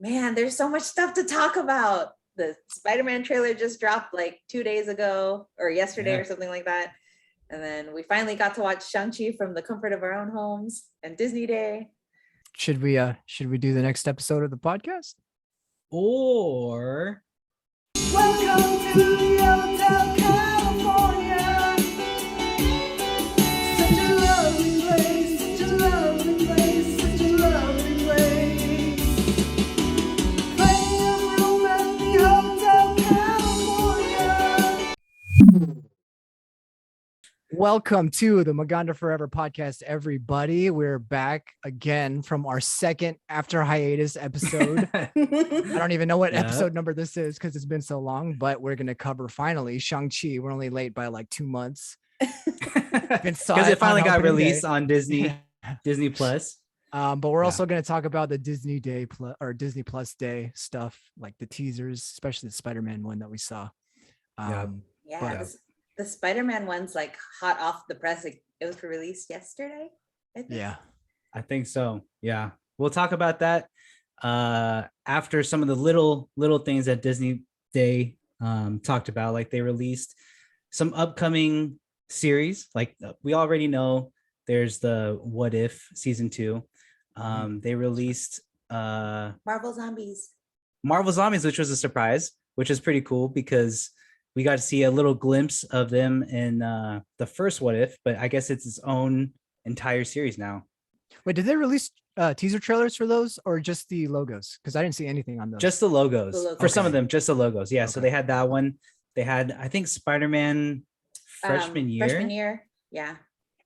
Man, there's so much stuff to talk about. The Spider-Man trailer just dropped like 2 days ago or yesterday or something like that. And then we finally got to watch Shang-Chi from the comfort of our own homes and Disney Day. Should we do the next episode of the podcast? Or welcome to the Hotel California. Such a lovely place, such a lovely place, such a lovely place. Playing a room at the Hotel California. Welcome to the Maganda Forever podcast, everybody. We're back again from our second after hiatus episode. I don't even know what episode number this is because it's been so long, but we're going to cover finally Shang-Chi. We're only late by like 2 months. Because it finally got released on Disney Plus. But we're also going to talk about the Disney Day or Disney Plus Day stuff, like the teasers, especially the Spider-Man one that we saw. The Spider-Man one's like hot off the press. Like, it was released yesterday, I think. Yeah, I think so. Yeah, we'll talk about that after some of the little things that Disney Day talked about. Like they released some upcoming series. Like we already know there's the What If season 2. They released Marvel Zombies, which was a surprise, which is pretty cool because we got to see a little glimpse of them in the first What If, but I guess it's its own entire series now. Wait, did they release teaser trailers for those or just the logos? Because I didn't see anything on those. Just the logos. For some of them, just the logos. Yeah. Okay. So they had that one. They had, I think, Spider-Man freshman year. Yeah.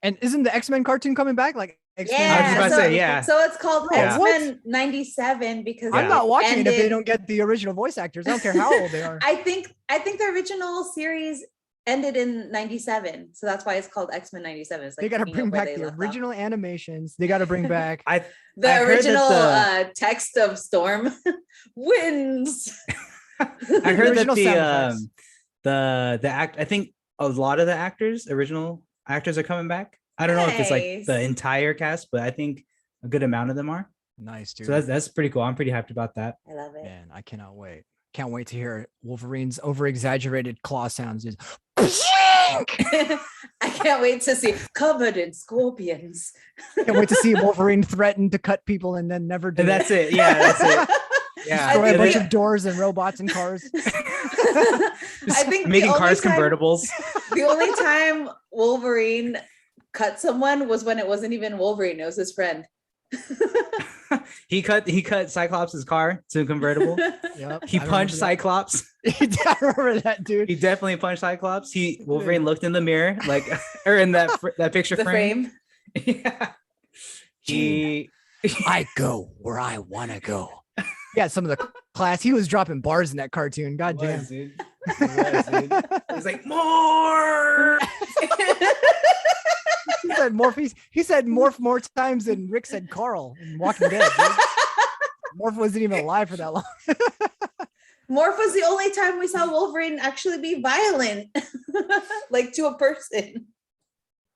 And isn't the X-Men cartoon coming back? Like X-Men? Yeah. I was about to say, yeah. So it's called X-Men 97 because I'm not watching it if they don't get the original voice actors. I don't care how old they are. I think the original series ended in 97, so that's why it's called X-Men 97. It's like they got to bring back the original animations. They got to bring back the original text of Storm wins. I heard that the act. I think a lot of the original actors are coming back. I don't know if it's like the entire cast, but I think a good amount of them are. Nice, dude. So that's pretty cool. I'm pretty hyped about that. I love it. Man, I cannot wait. Can't wait to hear Wolverine's over-exaggerated claw sounds. Just I can't wait to see covered in scorpions. Can't wait to see Wolverine threaten to cut people and then never do. And that's it. Yeah, that's it. Yeah, destroy a bunch of doors and robots and cars. I think making cars convertibles. The only time Wolverine cut someone was when it wasn't even Wolverine, it was his friend. he cut Cyclops' car to a convertible. Yep, he punched Cyclops. I remember that, dude. He definitely punched Cyclops. Wolverine looked in the mirror, like, or in that picture frame. Yeah. I go where I want to go. Yeah, some of the class. He was dropping bars in that cartoon. God damn. Dude. He's like, more. He said morph. He said morph more times than Rick said Carl in Walking Dead. Dude. Morph wasn't even alive for that long. Morph was the only time we saw Wolverine actually be violent, like to a person.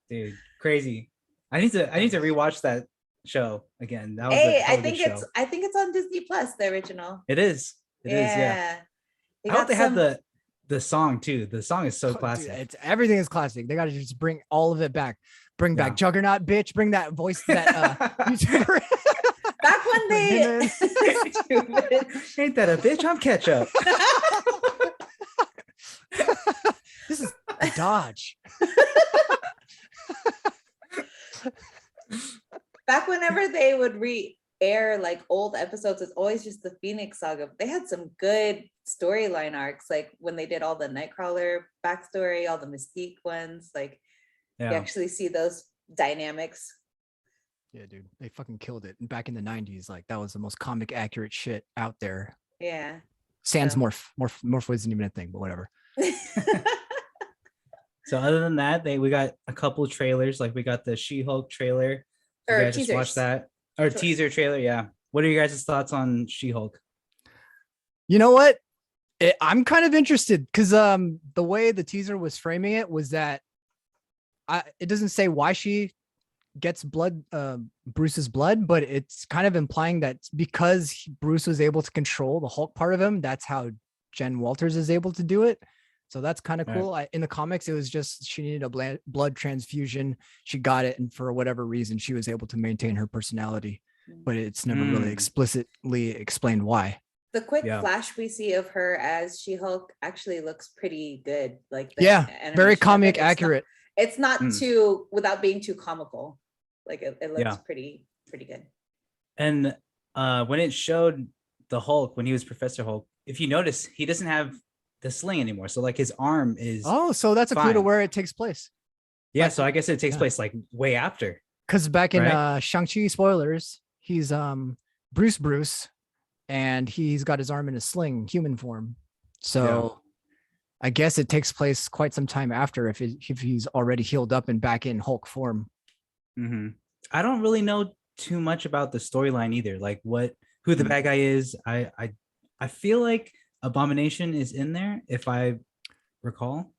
Dude, crazy. I need to rewatch that show again. That was I think it's on Disney Plus, the original. It is. It is. Yeah. I hope they have the song too. The song is so classic. Dude, everything is classic. They got to just bring all of it back. Bring back Juggernaut, bitch. Bring that voice, that YouTuber. Back when they ain't that a bitch? I'm ketchup. This is a Dodge. Back whenever they would re-air like old episodes, it's always just the Phoenix Saga. They had some good storyline arcs, like when they did all the Nightcrawler backstory, all the Mystique ones. Like you actually see those dynamics. Yeah, dude, they fucking killed it. And back in the 90s, like that was the most comic accurate shit out there. Yeah. Sans morph wasn't even a thing, but whatever. So other than that, we got a couple trailers. Like we got the She-Hulk trailer. You guys just watched that? Or teaser trailer, yeah. What are your guys' thoughts on She-Hulk? You know what? I'm kind of interested because the way the teaser was framing it was that it doesn't say why she gets Bruce's blood, but it's kind of implying that because Bruce was able to control the Hulk part of him, that's how Jen Walters is able to do it. So that's kind of Right. cool. In the comics, it was just she needed a blood transfusion. She got it, and for whatever reason, she was able to maintain her personality. But it's never really explicitly explained why. The quick Yeah. flash we see of her as She-Hulk actually looks pretty good. Like the Yeah, animation very of it, comic it's not- accurate. It's not Mm. too, without being too comical. Like it looks Yeah. pretty good. And when it showed the Hulk, when he was Professor Hulk, if you notice, he doesn't have the sling anymore. So like his arm is Oh, so that's a clue to fine. where it takes place. yeah. like- So I guess it takes yeah. place like way after. Because back in Right. Shang-Chi, spoilers, he's Bruce, and he's got his arm in a sling, human form. So I guess it takes place quite some time after if he's already healed up and back in Hulk form. Mhm. I don't really know too much about the storyline either. Like who the Mm. bad guy is. I feel like Abomination is in there if I recall.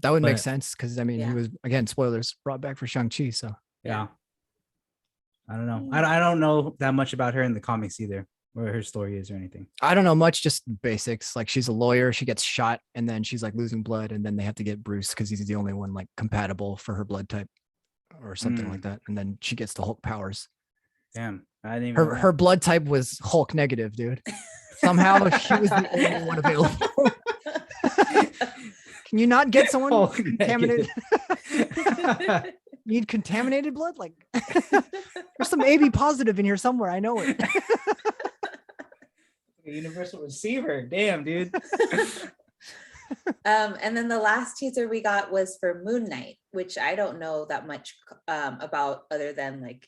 That would make But- sense because I mean he Yeah. was, again, spoilers, brought back for Shang-Chi. So Yeah. I don't know. I don't know that much about her in the comics either, where her story is or anything. I don't know much, just basics. Like she's a lawyer, she gets shot, and then she's like losing blood, and then they have to get Bruce because he's the only one like compatible for her blood type or something like that. And then she gets the Hulk powers. Damn. I didn't even know Her blood type was Hulk negative, dude. Somehow she was the only one available. Can you not get someone Hulk contaminated? negative. Need contaminated blood? Like there's some AB positive in here somewhere. I know it. Universal receiver. Damn, dude. And then the last teaser we got was for Moon Knight, which I don't know that much about other than like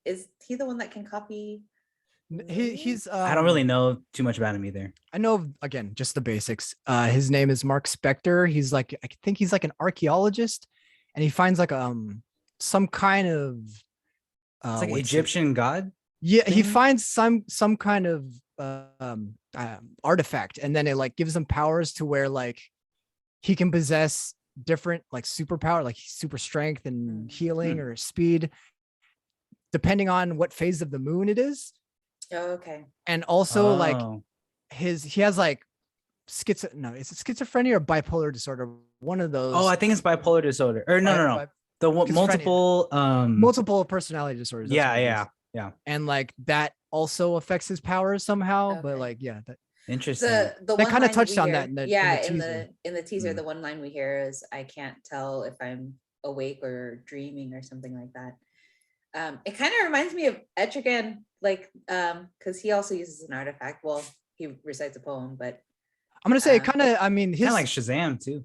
is he the one that can copy? He's I don't really know too much about him either. I know, again, just the basics. His name is Mark Spector. He's like, I think he's like an archaeologist, and he finds like some kind of It's like what's it- Egyptian god. Yeah, he thing? finds some kind of artifact, and then it like gives him powers to where like he can possess different like superpower, like super strength and healing or speed, depending on what phase of the moon it is. Oh, okay. And also like Oh. he has like is it schizophrenia or bipolar disorder? One of those. Oh, I think it's bipolar disorder. Or no. The Schizophrenia. multiple multiple personality disorders. that's yeah, what it yeah. is. Yeah. And like that also affects his powers somehow. But Okay. like, yeah, Interesting. The They one kinda line touched we on hear- that in the teaser. in the teaser, Mm. the one line we hear is, "I can't tell if I'm awake or dreaming," or something like that. It kind of reminds me of Etrigan, like because he also uses an artifact. Well, he recites a poem, but I'm gonna say it Uh, kind of. I mean, Kind of like Shazam too.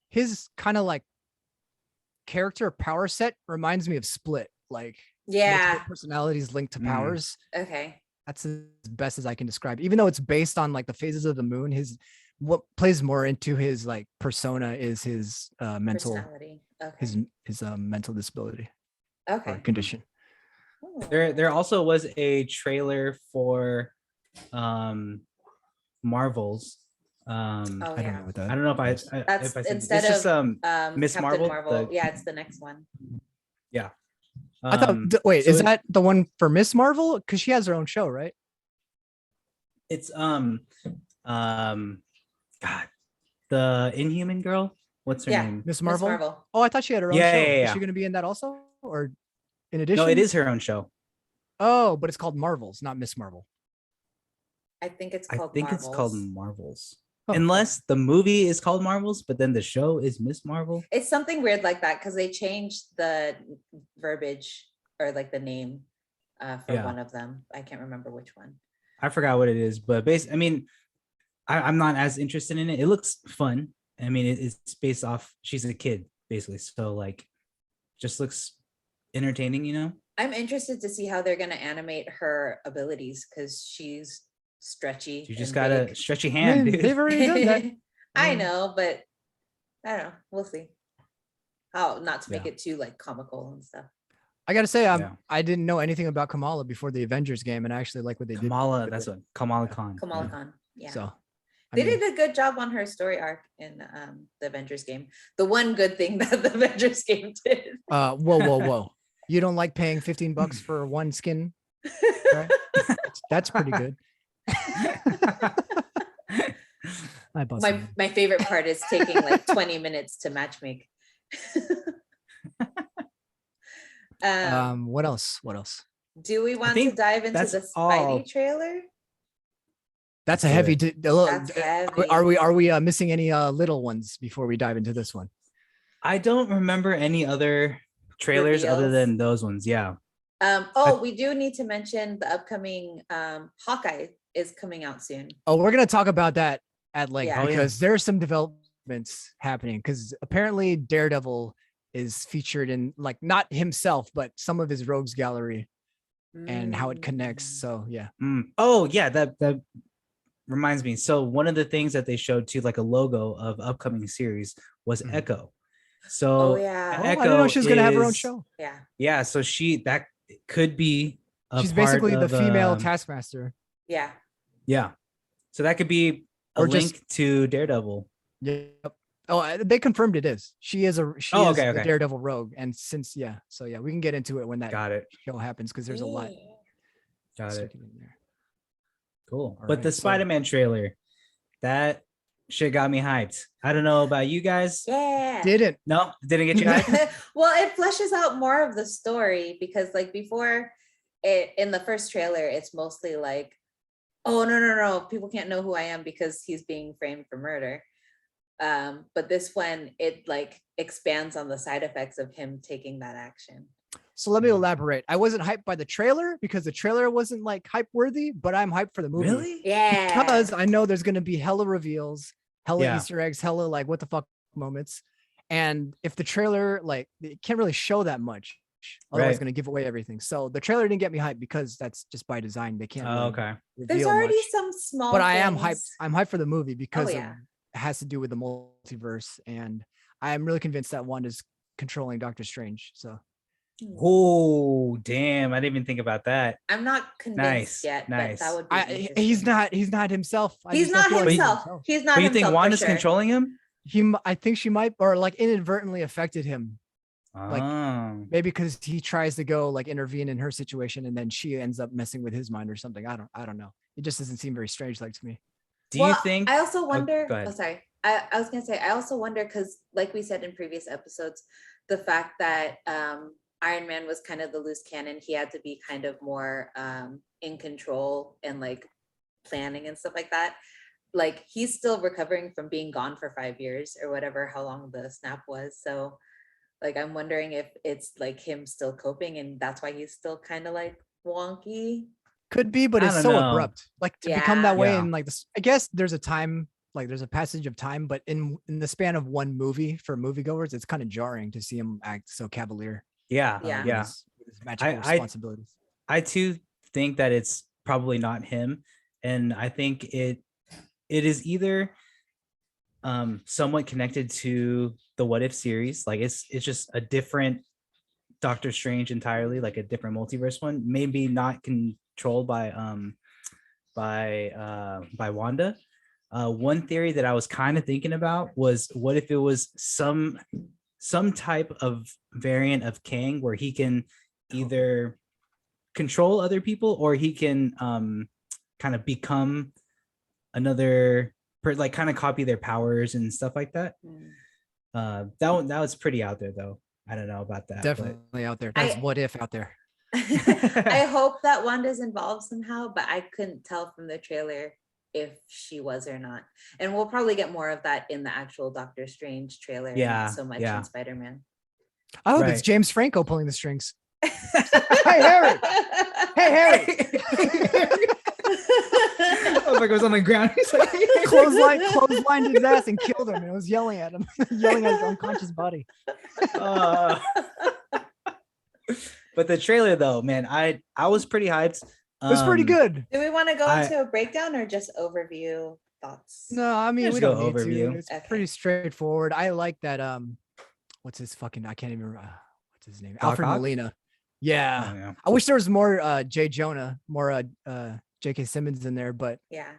his kind of like character power set reminds me of Split. Like multiple yeah, personalities linked to Mm. powers. okay, That's as best as I can describe. Even though it's based on like the phases of the moon, what plays more into his like persona is his mental personality. Okay, his mental disability okay. or condition. Oh. There also was a trailer for Marvels. Oh, I don't yeah. know what that. I don't know if I is. That's if I said instead it's just Miss Captain Marvel, the- Yeah, it's the next one. I thought. Wait, so is that the one for Miss Marvel? Because she has her own show, right? it's God, the Inhuman girl. What's her Yeah. name? Miss Miss Marvel. Marvel. Oh, I thought she had her own Yeah, show. yeah, Is yeah. she going to be in that also, or in addition? No, it is her own show. Oh, but it's called Marvels, not Miss Marvel. I think it's I called. think it's called Marvels. Marvels. Oh. Unless the movie is called Marvels, but then the show is Miss Marvel. It's something weird like that because they changed the verbiage or like the name for Yeah. one of them. I can't remember which one. I forgot what it is, but I mean, I'm not as interested in it. It looks fun. I mean, it's based off, she's a kid, basically. So like, just looks entertaining, you know? I'm interested to see how they're going to animate her abilities because she's stretchy. You just and got a big. stretchy I hand, mean, dude. they've already done that. I Mm. know, but I don't know. We'll see. How not to make Yeah. it too like comical and stuff. I gotta say, Yeah. I didn't know anything about Kamala before the Avengers game, and I actually like what they did. Kamala, with that's it. what Kamala Khan. Kamala yeah. Khan. Yeah. So They did a good job on her story arc in the Avengers game. The one good thing that the Avengers game did. Whoa. You don't like paying $15 for one skin? Right? That's pretty good. I bought some. My favorite part is taking like 20 minutes to matchmake. What else? Do we want to think dive into that's the Spidey all. trailer? That's a heavy. That's heavy. Are we missing any little ones before we dive into this one? I don't remember any other trailers other Reveals? than those ones. Yeah. We do need to mention the upcoming Hawkeye is coming out soon. Oh, we're gonna talk about that at length Yeah. because there's some developments happening. Because apparently Daredevil is featured in, like, not himself, but some of his rogues gallery and how it connects. So yeah. Oh yeah, that reminds me. So one of the things that they showed too, like a logo of upcoming series, was Echo. So Oh yeah. Oh, I didn't know she was gonna have her own is- show. Yeah. Yeah, so that could be. She's basically the female task. Taskmaster. Yeah. Yeah, so that could be a Or link just- to Daredevil. Yep. Oh, they confirmed it is. She is a Okay. Daredevil rogue, and since so yeah, we can get into it when that Got it. show happens because there's a lot. Got it. sticking in there. Cool. All But right, the so- Spider-Man trailer, that shit got me hyped. I don't know about you guys. Yeah. Didn't. No, didn't get you hyped. Well, it fleshes out more of the story because like before it in the first trailer, it's mostly like, oh no, people can't know who I am because he's being framed for murder. But this one, it like expands on the side effects of him taking that action. So let me elaborate. I wasn't hyped by the trailer because the trailer wasn't like hype worthy, but I'm hyped for the movie. Really? Yeah. Because I know there's gonna be hella reveals, hella Yeah. Easter eggs, hella like what the fuck moments. And if the trailer, like, it can't really show that much, otherwise Right. it's gonna give away everything. So the trailer didn't get me hyped because that's just by design. They can't. Oh, really okay. There's reveal already much. some small But I am hyped. things. I'm hyped for the movie because yeah. it has to do with the multiverse, and I am really convinced that Wanda's controlling Doctor Strange. So Oh, damn. I didn't even think about that. I'm not convinced Nice, yet, nice. but that would be he's interesting. He's not himself. I He's just don't not feel like himself. He's not But you himself. think for Wanda's sure. controlling him? I think she might, or like inadvertently affected him. Like, Oh. Maybe because he tries to go like intervene in her situation, and then she ends up messing with his mind or something. I don't know. It just doesn't seem very strange like to me. Do you Well, think? I also wonder. go ahead. Oh, sorry. I was gonna say I also wonder because, like we said in previous episodes, the fact that Iron Man was kind of the loose cannon. He had to be kind of more in control and like planning and stuff like that. Like he's still recovering from being gone for 5 years or whatever, how long the snap was. So, like, I'm wondering if it's like him still coping, and that's why he's still kind of like wonky. Could be, but I it's don't so know. abrupt. Like to become that Yeah. way, Yeah. and like this, I guess there's a time, like there's a passage of time, but in the span of one movie for moviegoers, it's kind of jarring to see him act so cavalier. Yeah. Yeah. Yeah. With his magical I- responsibilities. I too think that it's probably not him, and I think it is either somewhat connected to the What If series. Like it's just a different Doctor Strange entirely, like a different multiverse one. Maybe not controlled by Wanda. One theory that I was kind of thinking about was, what if it was some type of variant of Kang where he can either control other people or he can kind of become another like kind of copy their powers and stuff like that. That was pretty out there though. I don't know about that. but- Definitely out there. That's I- What If out there. I hope that Wanda's involved somehow, but I couldn't tell from the trailer if she was or not. And we'll probably get more of that in the actual Doctor Strange trailer. and Yeah, not so much yeah. in Spider-Man. I hope it's Right. James Franco pulling the strings. Hey Harry! Hey Harry! Oh, like it was on the ground. He's like, clotheslined his ass and killed him. And it was yelling at him, yelling at his unconscious body. But the trailer though, man, I was pretty hyped. It was pretty good. Do we want to go I- into a breakdown or just overview thoughts? No, I mean, Let's we go don't need overview. to. It's Okay. pretty straightforward. I like that. What's his fucking? I can't even. What's his name? Doc Alfred Ock? Molina. Yeah. Oh, yeah. I wish there was more Jay Jonah, more J.K. Simmons in there, but Yeah.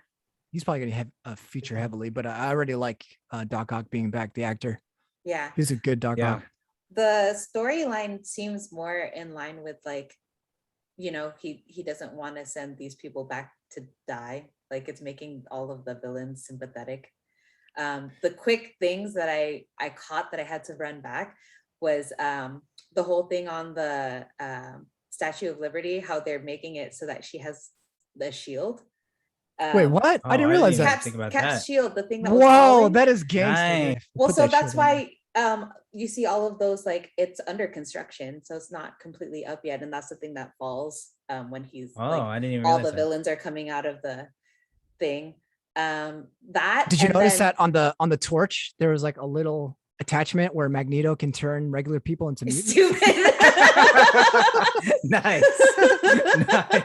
he's probably gonna have feature heavily, but I already like Doc Ock being back, the actor. Yeah. He's a good Doc Yeah. Ock. The storyline seems more in line with like, he doesn't want to send these people back to die. Like it's making all of the villains sympathetic. The quick things that I caught that I had to run back was the whole thing on the Statue of Liberty, how they're making it so that she has the shield. Wait, what? Oh, I didn't realize even that. think about Cat's that. shield, the thing that was Whoa, falling. that is gangster. Nice. Dave. Well, Put so that that's shit in there. why you see all of those, like it's under construction, so it's not completely up yet, and that's the thing that falls when he's Oh, like I didn't even all realize the that. villains are coming out of the thing. That Did you and notice then- that on the torch there was like a little attachment where Magneto can turn regular people into mutants? Stupid. Nice. Nice.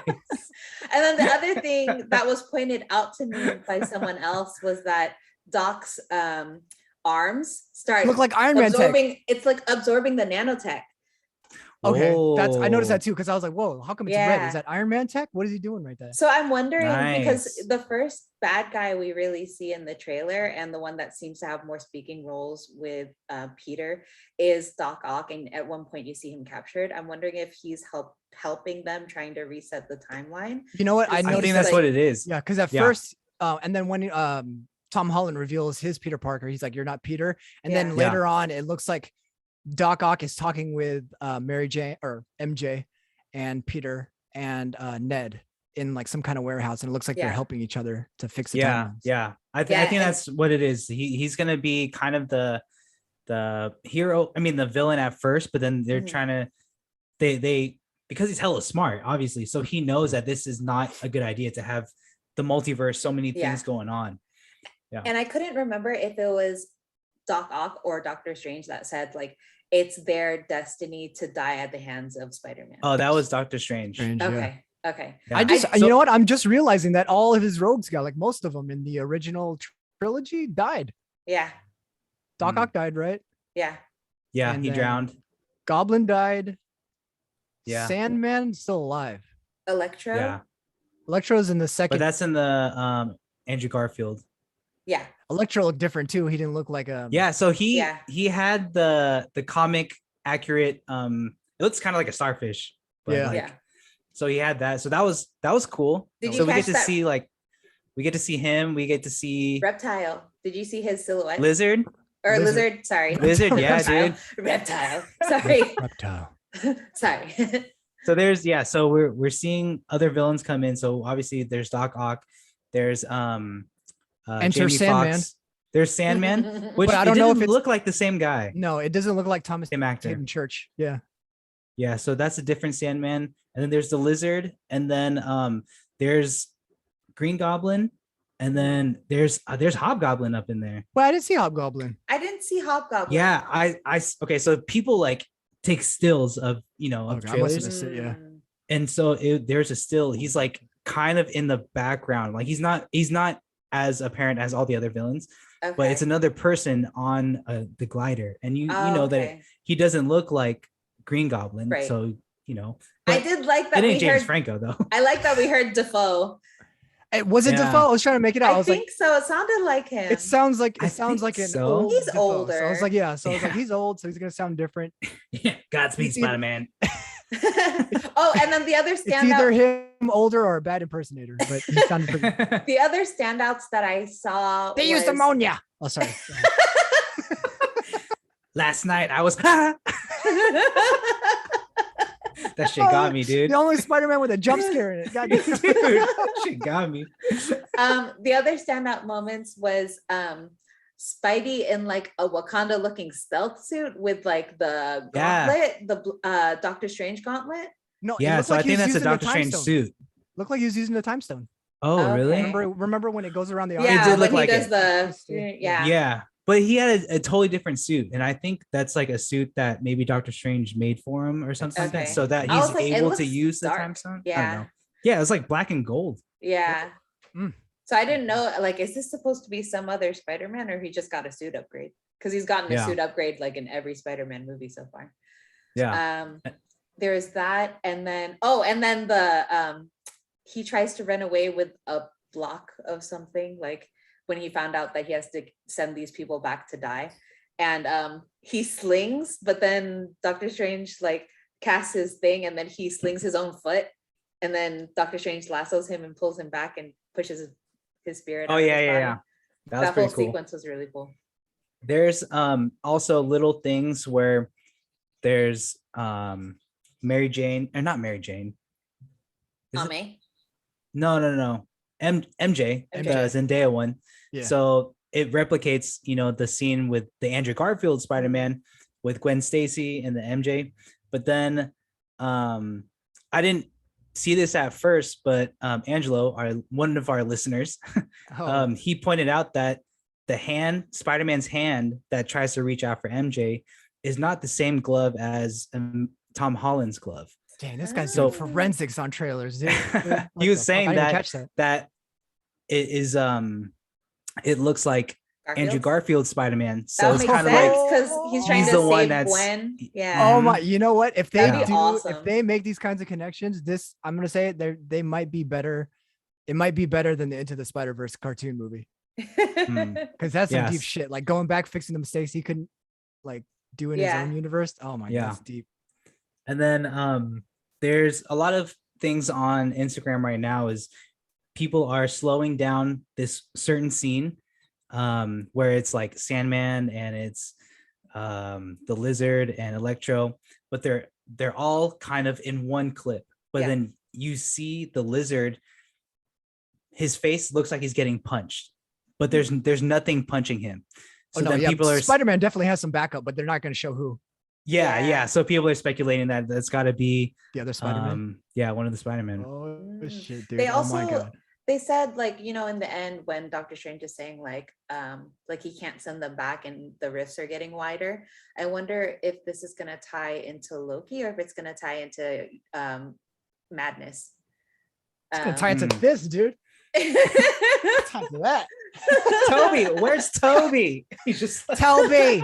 And then the other thing that was pointed out to me by someone else was that Doc's arms start Look like Iron Man tech. absorbing. It's like absorbing the nanotech. Okay, I noticed Oh. that too because I was like, "Whoa, how come it's red? Yeah. Is that Iron Man tech? What is he doing right there?" So I'm wondering because Nice. the first bad guy we really see in the trailer and the one that seems to have more speaking roles with Peter is Doc Ock, and at one point you see him captured. I'm wondering if he's helping them trying to reset the timeline. You know what? I I I noticed think that's like- what it is. Yeah, because at Yeah. first, and then when Tom Holland reveals his Peter Parker, he's like, "You're not Peter," and then Yeah. later on, it looks like Doc Ock is talking with Mary Jane or MJ and Peter and Ned in like some kind of warehouse, and it looks like they're Yeah. helping each other to fix the Yeah, timelines. yeah. I Yeah, think and- that's what it is. He's gonna be kind of the hero. I mean, the villain at first, but then they're Mhm. trying to they because he's hella smart, obviously. So he knows that this is not a good idea to have the multiverse, so many Yeah. things going on. And I couldn't remember if it was Doc Ock or Doctor Strange that said like it's their destiny to die at the hands of Spider-Man. Oh, that was Doctor Strange. Strange, yeah. Okay. Okay. Yeah. I just, I- you know what? I'm just realizing that all of his rogues got, like most of them in the original trilogy, died. Yeah. Doc Mm. Ock died, right? Yeah. Yeah, And he then- drowned. Goblin died. Yeah. Sandman still alive. Electro. Yeah, Electro's in the but second. that's in the Andrew Garfield. Yeah. Electro looked different too. He didn't look like a. Yeah, so Yeah. he had the comic accurate. It looks kind of like a starfish. But Yeah. like, Yeah. So he had that. So that was cool. Did So you we get catch to that- see we get to see him. We get to see Reptile. Did you see his silhouette? Lizard. Or Lizard. lizard. Sorry. Lizard, yeah, Reptile. dude. Reptile. Sorry. Reptile. Sorry. So so we're seeing other villains come in. So obviously there's Doc Ock. There's Enter Jamie Sandman. Foxx. There's Sandman, which But I I don't don't know if didn't it's- look like the same guy, No, it doesn't look like Thomas same actor. Hayden Church. Yeah. Yeah, so that's a different Sandman. And then there's the Lizard, and then there's Green Goblin, and then there's Hobgoblin up in there. Well, I didn't see Hobgoblin. I didn't see Hobgoblin. Yeah, okay, so people like take stills of of Okay, I must have trailers, missed it, yeah. Mm. and so there's a still. He's like kind of in the background, like he's not as apparent as all the other villains, Okay. but it's another person on the glider, and you Oh, know that okay. he doesn't look like Green Goblin, Right. so I but did like that it we ain't James heard. Franco though. I like that we heard Defoe. Was it Yeah. Defoe? I was trying to make it out. I I was think like, so. It sounded like him. it sounds like I an think so. old He's Defoe. So I was older. like, yeah. So I was like, Yeah. he's old, so he's gonna sound different. Yeah, Godspeed, It's either- Spider-Man. Oh, and then the other It's either standout. him older or a bad impersonator, but he sounded pretty. The other standouts that I saw. They used was- ammonia. Oh, sorry. Last night I was that shit got me, dude. The only Spider-Man with a jump scare in it. God damn. Dude, that shit got me. The other standout moments was Spidey in like a Wakanda looking stealth suit with like the Yeah. gauntlet, the Doctor Strange gauntlet. No, it Yeah, looked so like I he think was that's a using the Doctor time Strange stone. suit. Looked like he was using the time stone. Oh, Okay. really? Remember when it goes around the Yeah, did look when like he does it. the yeah. Yeah, but he had a totally different suit, and I think that's like a suit that maybe Doctor Strange made for him or something like that, Okay. so that I he's was like, it able to looks use the dark. time stone. I don't Yeah. know. Yeah, it's like black and gold. Yeah. Mm. So I didn't know, like, is this supposed to be some other Spider-Man or he just got a suit upgrade? Because he's gotten a Yeah. suit upgrade like in every Spider-Man movie so far. Yeah, There's that, and then the he tries to run away with a block of something, like when he found out that he has to send these people back to die. And he slings, but then Doctor Strange like casts his thing, and then he slings his own foot, and then Doctor Strange lassos him and pulls him back and pushes his spirit. Oh out of yeah, his yeah, body. yeah. That was That pretty whole cool. sequence was really cool. There's also little things where there's Mary Jane, or not Mary Jane. Is it- Ame. No. MJ, the Zendaya one. Yeah. So it replicates, the scene with the Andrew Garfield Spider-Man with Gwen Stacy and the MJ. But then I didn't see this at first, but Angelo, one of our listeners, Oh. he pointed out that the hand, Spider-Man's hand that tries to reach out for MJ, is not the same glove as Tom Holland's glove. Dang, this guy's So- doing forensics on trailers, dude. He was saying I didn't catch that it is it looks like Andrew Garfield's Spider-Man. So That it's makes kind of sense like because he's trying he's to the one save that's- Gwen. Yeah. Oh my! You know what? If they That'd be do, awesome. if they make these kinds of connections, I'm gonna say it. They might be better. It might be better than the Into the Spider-Verse cartoon movie because that's some deep Yes. shit. Like going back, fixing the mistakes he couldn't like do in his Yeah. own universe. Oh my Yeah. god, that's deep. And then there's a lot of things on Instagram right now is people are slowing down this certain scene where it's like Sandman and it's the Lizard and Electro, but they're all kind of in one clip. But Yeah. then you see the Lizard, his face looks like he's getting punched, but there's nothing punching him. So Oh no, then yeah. people are Spider-Man definitely has some backup, but they're not gonna show who yeah. Yeah. So people are speculating that that's got to be the other Spider-Man. one of the Spider-Man. Oh shit, dude! They Oh my also god. they said like, in the end when Doctor Strange is saying like he can't send them back and the rifts are getting wider. I wonder if this is gonna tie into Loki or if it's gonna tie into Madness. It's gonna tie into Mm. this, dude. Tie to that. Toby, where's Toby? He's just like, Tell me.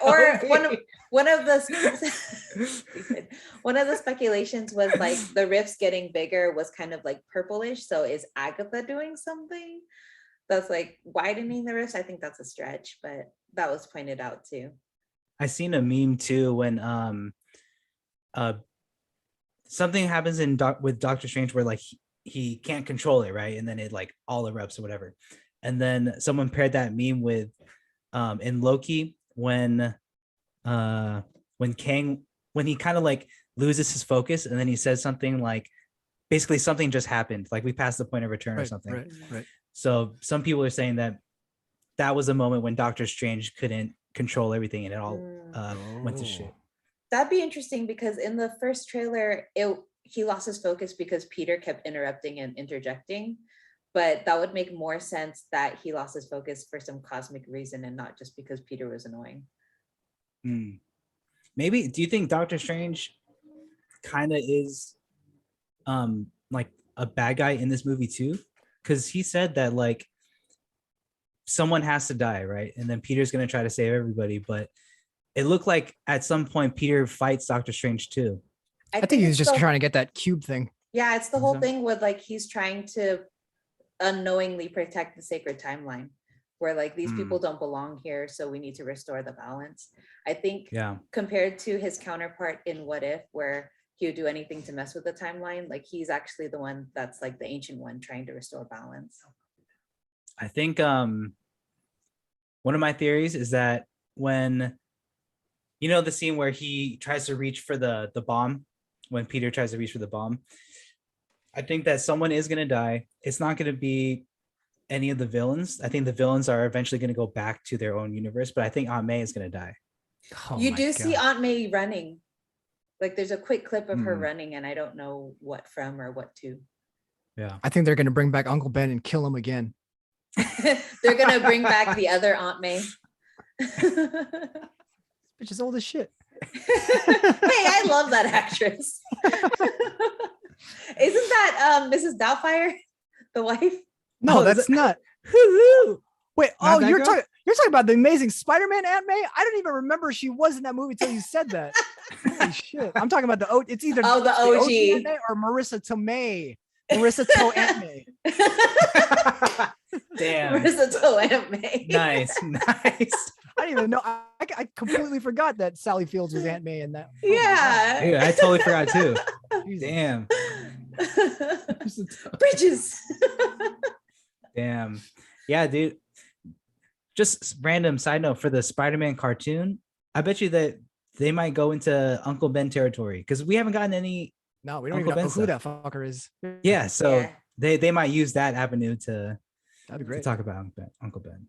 Or Toby. one of the stupid. One of the speculations was like the rifts getting bigger was kind of like purplish. So is Agatha doing something that's like widening the rifts? I think that's a stretch, but that was pointed out too. I seen a meme too when something happens with Doctor Strange where like he can't control it, right? And then it like all erupts or whatever. And then someone paired that meme with in Loki when Kang, when he kind of like loses his focus and then he says something like basically something just happened, like we passed the point of return or something. Right. So some people are saying that was a moment when Doctor Strange couldn't control everything and it all went to shit. That'd be interesting because in the first trailer, he lost his focus because Peter kept interrupting and interjecting. But that would make more sense that he lost his focus for some cosmic reason and not just because Peter was annoying. Maybe, do you think Doctor Strange kind of is like a bad guy in this movie too? Because he said that like someone has to die, right? And then Peter's gonna try to save everybody, but it looked like at some point Peter fights Doctor Strange too. I think he's it's just the- trying to get that cube thing. Yeah, it's the whole So- thing with like he's trying to unknowingly protect the sacred timeline where like these people don't belong here, so we need to restore the balance. I think Yeah. compared to his counterpart in What If, where he would do anything to mess with the timeline, like he's actually the one that's like the ancient one trying to restore balance. I think one of my theories is that when the scene where he tries to reach for the bomb, when Peter tries to reach for the bomb, I think that someone is going to die. It's not going to be any of the villains. I think the villains are eventually going to go back to their own universe, but I think Aunt May is going to die. Oh You my do see God. Aunt May running. Like there's a quick clip of her Mm. running and I don't know what from or what to. Yeah. I think they're gonna bring back Uncle Ben and kill him again. They're gonna bring back the other Aunt May. Bitch is old as shit. Hey, I love that actress. Isn't that Mrs. Doubtfire, the wife? No, Oh, is that's it- not. Wait, Not oh, that you're girl? talking. You're talking about the Amazing Spider-Man Aunt May? I don't even remember she was in that movie until you said that. Holy shit. I'm talking about it's either Oh, the Aunt OG. May or Marissa Tomei. Marissa Aunt May. Damn. Marissa Tomei. Nice. I didn't even know. I completely forgot that Sally Fields was Aunt May in that. Yeah. Dude, I totally forgot too. Jesus. Damn. Bridges. Damn. Yeah, dude. Just random side note for the Spider-Man cartoon. I bet you that they might go into Uncle Ben territory because we haven't gotten any. No, we don't Uncle even know Ben who that fucker is. Yeah, so Yeah. they might use that avenue to That'd be to great. talk about Uncle Ben.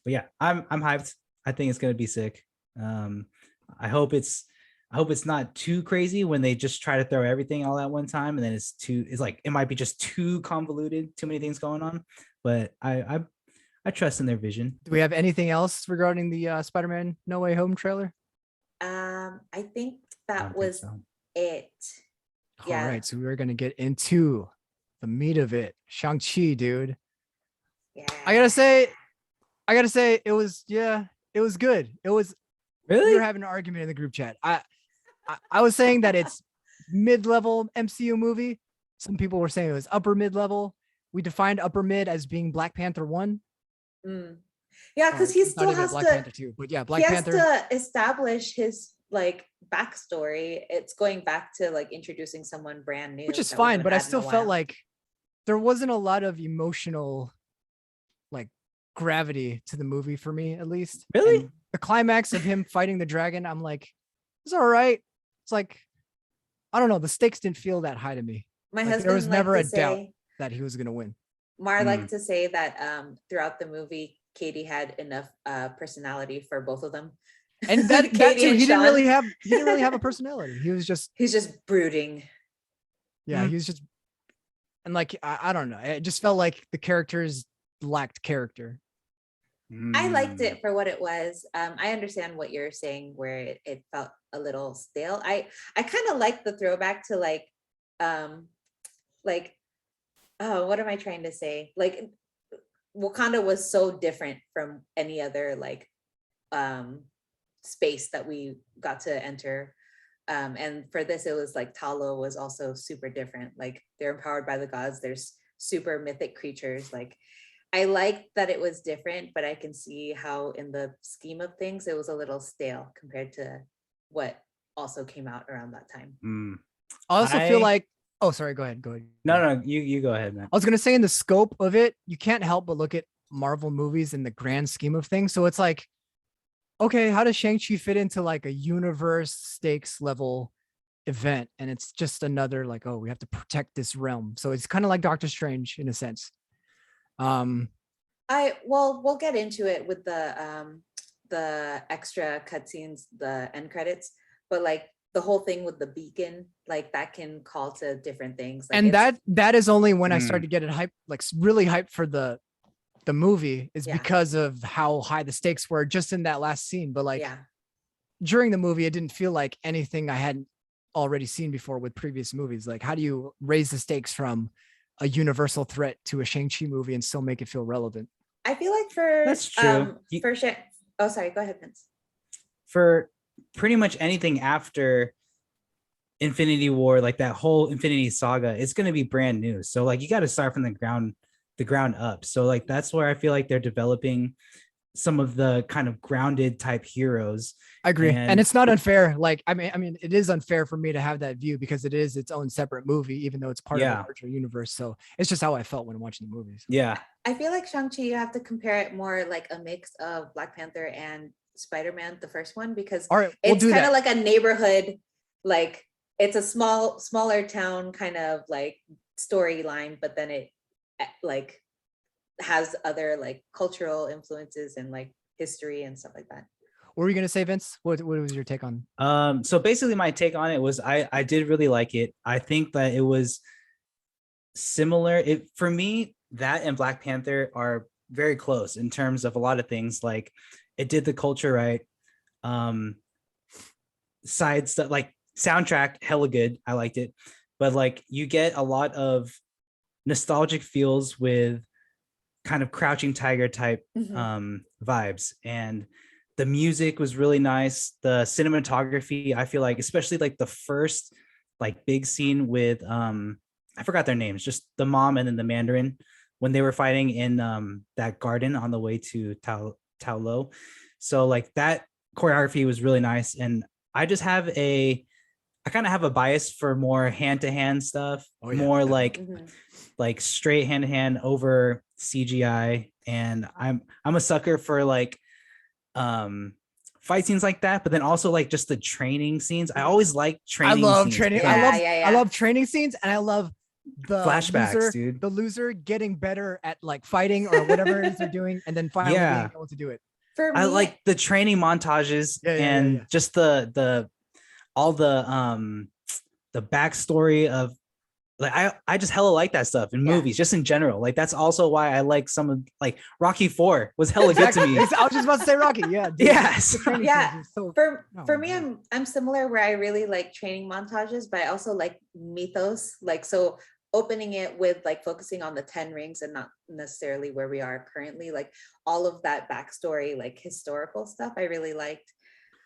But yeah, I'm hyped. I think it's gonna be sick. I hope it's not too crazy when they just try to throw everything all at one time, and then it's like it might be just too convoluted, too many things going on. But I trust in their vision. Do we have anything else regarding the Spider-Man No Way Home trailer? I think I that don't think was so. it. Yeah. All right, so we're gonna get into the meat of it. Shang-Chi, dude. Yeah. I gotta say, it was good. It was we Really? were having an argument in the group chat. I was saying that it's mid-level MCU movie. Some people were saying it was upper mid-level. We defined upper mid as being Black Panther 1. Mm. Yeah, because he Not still even has Black to. Panther 2, but yeah, Black He has Panther. to establish his like backstory. It's going back to like introducing someone brand new, Which is that we fine, haven't but I had in still a felt while. like there wasn't a lot of emotional like gravity to the movie for me, at least. Really? And the climax of him fighting the dragon, I'm like, it's all right. It's like, I don't know, the stakes didn't feel that high to me. My Like, husband there was never a liked to doubt say, that he was gonna win. Mar Mm. liked to say that throughout the movie, Katie had enough personality for both of them. And that Katie too, and he didn't Sean. really have a personality. He was just, He's just brooding. yeah, he was just, and like, I don't know. It just felt like the characters lacked character. I liked Mm. it for what it was. I understand what you're saying, where it felt a little stale. I kind of like the throwback to like oh, what am I trying to say? Like Wakanda was so different from any other like space that we got to enter. And for this, it was like Talo was also super different. Like they're empowered by the gods. There's super mythic creatures. Like I liked that it was different, but I can see how in the scheme of things, it was a little stale compared to what also came out around that time. Mm. I also feel I- like, oh, sorry, go ahead. No, you go ahead, man. I was gonna say in the scope of it, you can't help but look at Marvel movies in the grand scheme of things. So it's like, okay, how does Shang-Chi fit into like a universe stakes level event? And it's just another like, oh, we have to protect this realm. So it's kind of like Doctor Strange in a sense. We'll get into it with the extra cutscenes, the end credits, but like the whole thing with the beacon, like that can call to different things. Like and it's- that is only when I Mm. started to get it hype, like really hyped for the movie is Yeah. because of how high the stakes were just in that last scene. But like yeah, during the movie, it didn't feel like anything I hadn't already seen before with previous movies. Like, how do you raise the stakes from a universal threat to a Shang-Chi movie and still make it feel relevant? I feel like for That's true. oh, sorry, go ahead, Vince. For pretty much anything after Infinity War, like that whole Infinity Saga, it's going to be brand new. So like you got to start from the ground up. So like that's where I feel like they're developing some of the kind of grounded type heroes. I agree. And And- it's not unfair. Like, I mean, it is unfair for me to have that view because it is its own separate movie, even though it's part of Yeah. the larger universe. So it's just how I felt when watching the movies. Yeah. I feel like Shang-Chi, you have to compare it more like a mix of Black Panther and Spider-Man, the first one, because All right, we'll it's do kind that. of like a neighborhood, like it's a smaller town kind of like storyline, but then it like has other like cultural influences and like history and stuff like that. What were you gonna say, Vince? What was your take on? So basically my take on it was I did really like it. I think that it was similar. It for me, that and Black Panther are very close in terms of a lot of things. Like it did the culture right. Side stuff like soundtrack, hella good. I liked it. But like you get a lot of nostalgic feels with kind of Crouching Tiger type vibes. And the music was really nice. The cinematography, I feel like, especially like the first like big scene with I forgot their names, just the mom and then the Mandarin, when they were fighting in that garden on the way to Tao Lo. So like that choreography was really nice. And I just have I kind of have a bias for more hand-to-hand stuff, more like straight hand-to-hand over CGI. And I'm a sucker for like fight scenes like that, but then also like just the training scenes. I always like training. I love scenes. training. I love training scenes, and I love the flashbacks, loser, dude. The loser getting better at like fighting or whatever it is they're doing, and then finally being able to do it. For me, I like the training montages and just the all the backstory of like I just hella like that stuff in movies, just in general. Like that's also why I like some of like Rocky 4 was hella good to me. I was just about to say Rocky. Yeah. Dude, yes. Yeah. For me, I'm similar where I really like training montages, but I also like mythos. Like so opening it with like focusing on the 10 rings and not necessarily where we are currently, like all of that backstory, like historical stuff I really liked.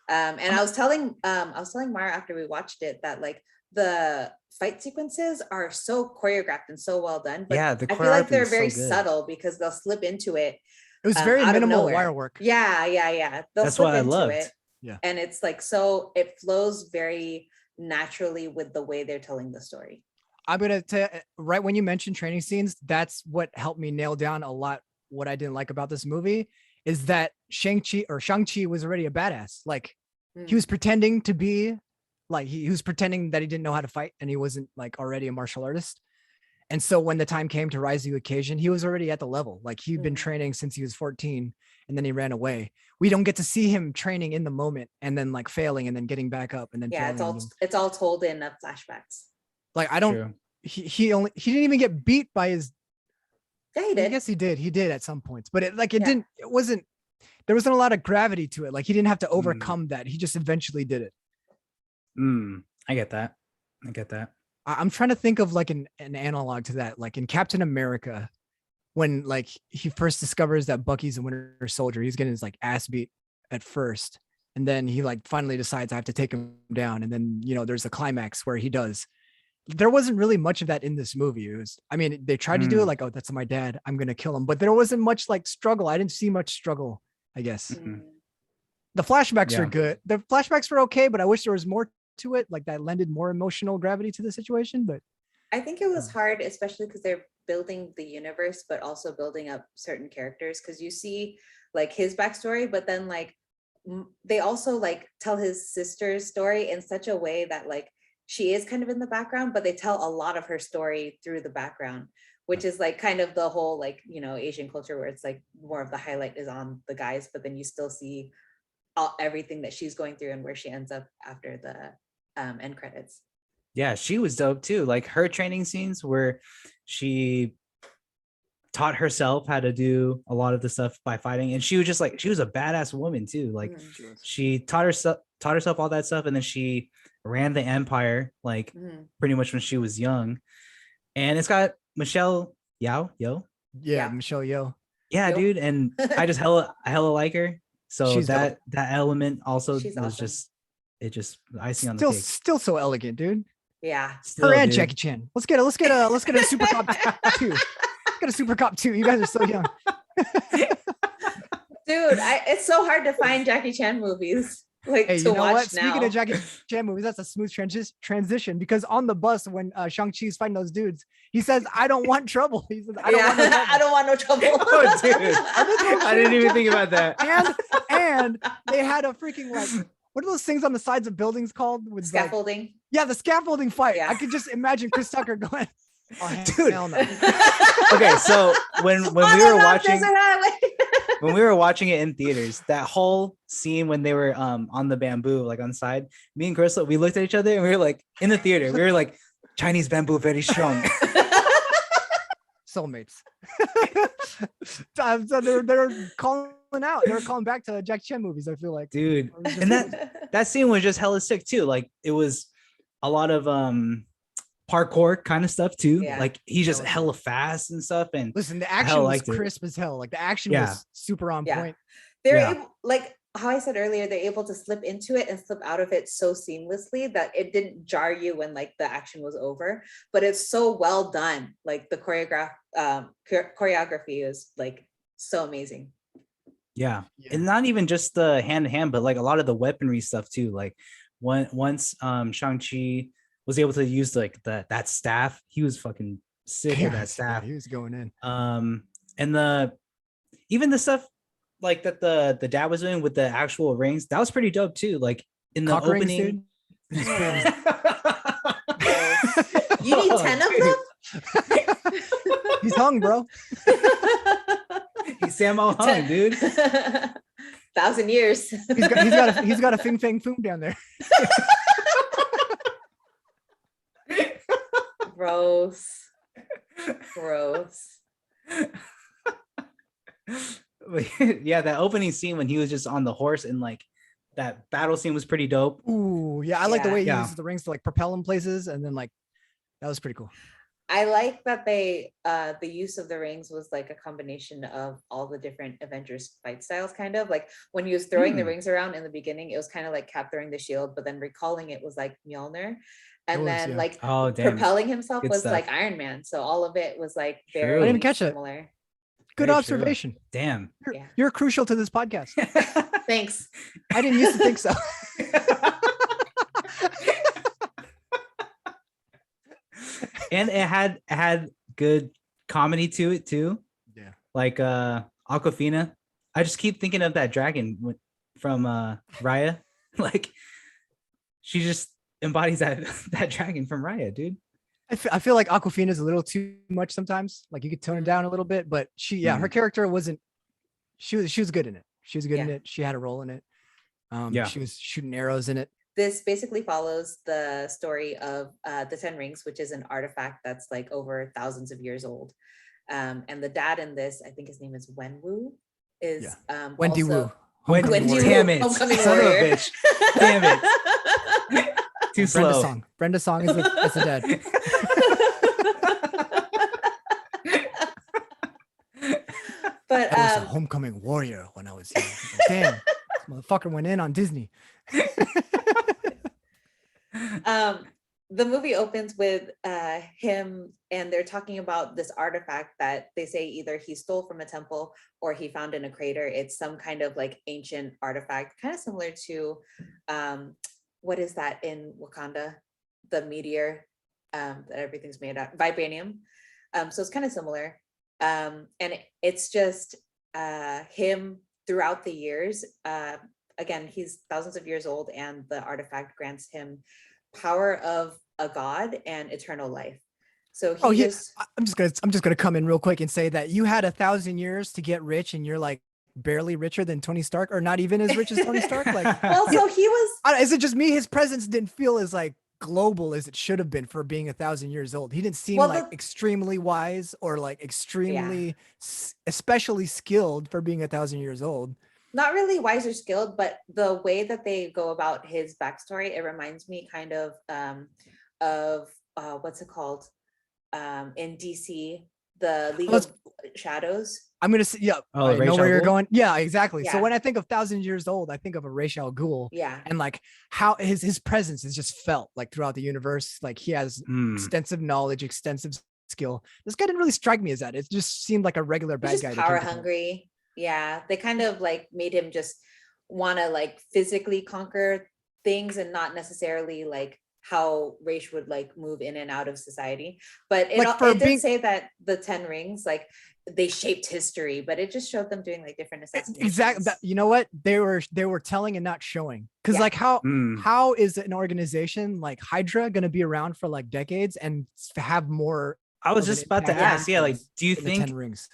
And I was telling Mara after we watched it that like the fight sequences are so choreographed and so well done, but I feel like they're very subtle because they'll slip into it. It was very minimal wire work. Yeah. That's what I loved. It, and it's like so it flows very naturally with the way they're telling the story. I'm gonna tell right when you mentioned training scenes, that's what helped me nail down a lot what I didn't like about this movie is that Shang-Chi was already a badass. Like he was pretending to be like he was pretending that he didn't know how to fight and he wasn't like already a martial artist. And so when the time came to rise to the occasion, he was already at the level. Like he'd been training since he was 14 and then he ran away. We don't get to see him training in the moment and then like failing and then getting back up and then it's all told in flashbacks. Like I don't he didn't even get beat by his he did. I guess he did at some points, but there wasn't a lot of gravity to it. Like he didn't have to overcome that. He just eventually did it. I get that. I'm trying to think of like an analog to that. Like in Captain America, when like he first discovers that Bucky's a Winter Soldier, he's getting his like ass beat at first. And then he like finally decides I have to take him down. And then, there's a climax where he does. There wasn't really much of that in this movie. They tried to do it like, oh, that's my dad, I'm going to kill him. But there wasn't much like struggle. I didn't see much struggle, I guess. The flashbacks are good. The flashbacks were okay, but I wish there was more to it. Like that lended more emotional gravity to the situation. But I think it was hard, especially because they're building the universe, but also building up certain characters. Because you see like his backstory, but then like they also like tell his sister's story in such a way that like she is kind of in the background, but they tell a lot of her story through the background, which is like kind of the whole like, Asian culture where it's like more of the highlight is on the guys, but then you still see everything that she's going through and where she ends up after the end credits. Yeah, she was dope too. Like her training scenes where she taught herself how to do a lot of the stuff by fighting. And she was just like, she was a badass woman too. Like she taught herself all that stuff. And then she ran the empire, like pretty much when she was young. And it's got Michelle Yeoh. Michelle Yeoh. Yeah, dude. And I just hella like her. So she's that element also was awesome. just icing on the cake. Still so elegant, dude. Yeah. Her and Jackie Chan. Let's get a Super Cop 2. Get a Super Cop 2. You guys are so young. Dude, it's so hard to find Jackie Chan movies to watch now. Speaking of Jackie Chan movies, that's a smooth transition because on the bus when Shang-Chi's fighting those dudes, he says, "I don't want trouble." He says, I don't want no trouble. Oh, dude. I didn't even think about that. And they had a freaking like, what are those things on the sides of buildings called? With scaffolding. The scaffolding fight. Yeah. I could just imagine Chris Tucker going, "Oh, dude." Hell no. Okay, so when we were watching it in theaters, that whole scene when they were on the bamboo, like on the side, me and Crystal, we looked at each other and we were like, in the theater, we were like, Chinese bamboo very strong. Soulmates. So they're calling out. They're calling back to Jackie Chan movies, I feel like. Dude. And that scene was just hella sick too. Like it was a lot of parkour kind of stuff too. Yeah. Like he's just Yeah. hella fast and stuff. And Listen, the I action hella was liked it. crisp as hell. Like the action Yeah. was super on Yeah. point. They're Yeah. able, like how I said earlier, they're able to slip into it and slip out of it so seamlessly that it didn't jar you when like the action was over. But it's so well done. Like the choreography is like so amazing. Yeah. Yeah. And not even just the hand to hand, but like a lot of the weaponry stuff too. Like once Shang-Chi was able to use like that staff, he was fucking sick with that staff. He was going in. And even the stuff like that the dad was doing with the actual rings, that was pretty dope too. Like in the Cock rings, opening. dude. You need 10 of them? He's hung, bro. He's Sammo Hung, dude. 1,000 years. He's got a Fing Fang Foom down there. Gross. Yeah, that opening scene when he was just on the horse and like that battle scene was pretty dope. Ooh, yeah. I like the Yeah. way he Yeah. uses the rings to like propel him places, and then like that was pretty cool. I like that the use of the rings was like a combination of all the different Avengers fight styles, kind of like when he was throwing the rings around in the beginning, it was kind of like Cap throwing the shield, but then recalling it was like Mjolnir. And then yeah. like Oh damn. propelling himself Good was stuff. like Iron Man. So all of it was like True. very I didn't catch it. similar. Good Very true. observation. Damn. Yeah. You're crucial to this podcast. Thanks. I didn't used to think so. And it had good comedy to it too. Yeah. Like Aquafina. I just keep thinking of that dragon from Raya. Like she just embodies that dragon from Raya, dude. I feel like Aquafina is a little too much sometimes. Like you could tone it down a little bit, but her character wasn't. She was good in it. She was good in Yeah. it. She had a role in it. Yeah. She was shooting arrows in it. This basically follows the story of the 10 Rings, which is an artifact that's like over thousands of years old. And the dad in this, I think his name is Wenwu, is Wendy also- Wu. Wendy Wendy Damn Wu, it. Homecoming Son of a Warrior. bitch. Damn it. Too Brenda slow. Song. Brenda Song is the dad. But I was a homecoming warrior when I was young. Like, damn, this motherfucker went in on Disney. the movie opens with him, and they're talking about this artifact that they say either he stole from a temple or he found in a crater. It's some kind of like ancient artifact, kind of similar to what is that in Wakanda, the meteor that everything's made out, vibranium. So it's kind of similar. And it's just him throughout the years. Again, he's thousands of years old, and the artifact grants him power of a god and eternal life. So he I'm just gonna come in real quick and say that you had 1,000 years to get rich, and you're like barely richer than Tony Stark, or not even as rich as Tony Stark. Like, well, so he was. is it just me? His presence didn't feel as like global as it should have been for being 1,000 years old. He didn't seem like extremely wise or like extremely especially skilled for being 1,000 years old. Not really wise or skilled, but the way that they go about his backstory, it reminds me kind of what's it called in DC, the League of Shadows. I'm gonna say, yeah, Oh, I know Ra's where al you're Ghul? going. Yeah, exactly. So Yeah. when I think of 1,000 years old, I think of a Ra's al Ghul, Yeah. and like how his presence is just felt like throughout the universe. Like he has extensive knowledge, extensive skill. This guy didn't really strike me as that. It just seemed like a regular bad He's guy. just that came power to power. hungry. Yeah. They kind of like made him just want to like physically conquer things and not necessarily like how Raish would like move in and out of society. But Like, for it did being- say that the 10 Rings, like they shaped history, but it just showed them doing like different assassinations. Exactly. You know what? They were telling and not showing. Because Yeah. like how is an organization like Hydra going to be around for like decades and have more? I was of an just about to impact ask, yeah, like than do you the 10 think Rings?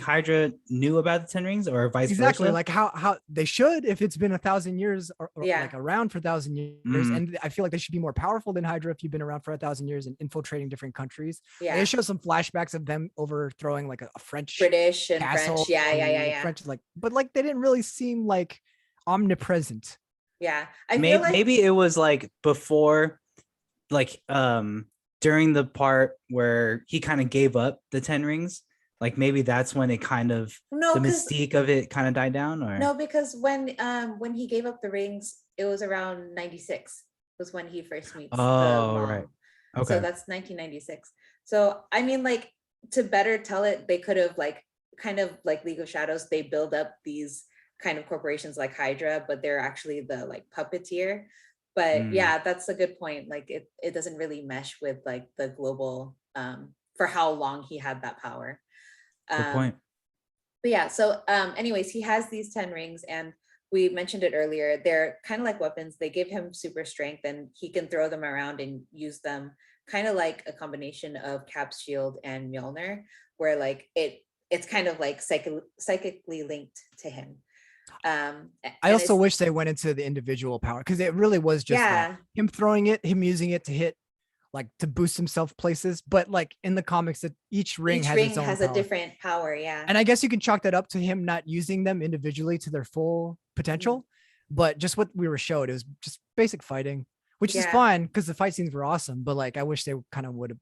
Hydra knew about the 10 Rings or vice Exactly. versa? Like how they should, if it's been 1,000 years or Yeah. like around for 1,000 years. Mhm. And I feel like they should be more powerful than Hydra if you've been around for 1,000 years and infiltrating different countries. And Yeah. it shows some flashbacks of them overthrowing like a French British and castle. French. Yeah. and French, like, but like they didn't really seem like omnipresent. Yeah. I feel maybe, like maybe it was like before, like during the part where he kind of gave up the 10 rings, like maybe that's when it kind of No, the 'cause- mystique of it kind of died down, or No, because when he gave up the rings, it was around 96 was when he first meets the Oh, mom. right. So Okay. that's 1996. So I mean, like, to better tell it, they could have like kind of like League of Shadows, they build up these kind of corporations like Hydra, but they're actually the like puppeteer. But Mm. yeah, that's a good point. Like it doesn't really mesh with like the global for how long he had that power. Good point. But yeah, so anyways, he has these 10 rings, and we mentioned it earlier. They're kind of like weapons. They give him super strength, and he can throw them around and use them kind of like a combination of Cap's shield and Mjolnir, where like it's kind of like psychically linked to him. I also wish they went into the individual power, because it really was just that. Him throwing it, him using it to hit, like to boost himself places. But like in the comics, that each ring has its own has power. a different power. Yeah. And I guess you can chalk that up to him not using them individually to their full potential. But just what we were showed, it was just basic fighting, which is fine because the fight scenes were awesome. But like, I wish they kind of would have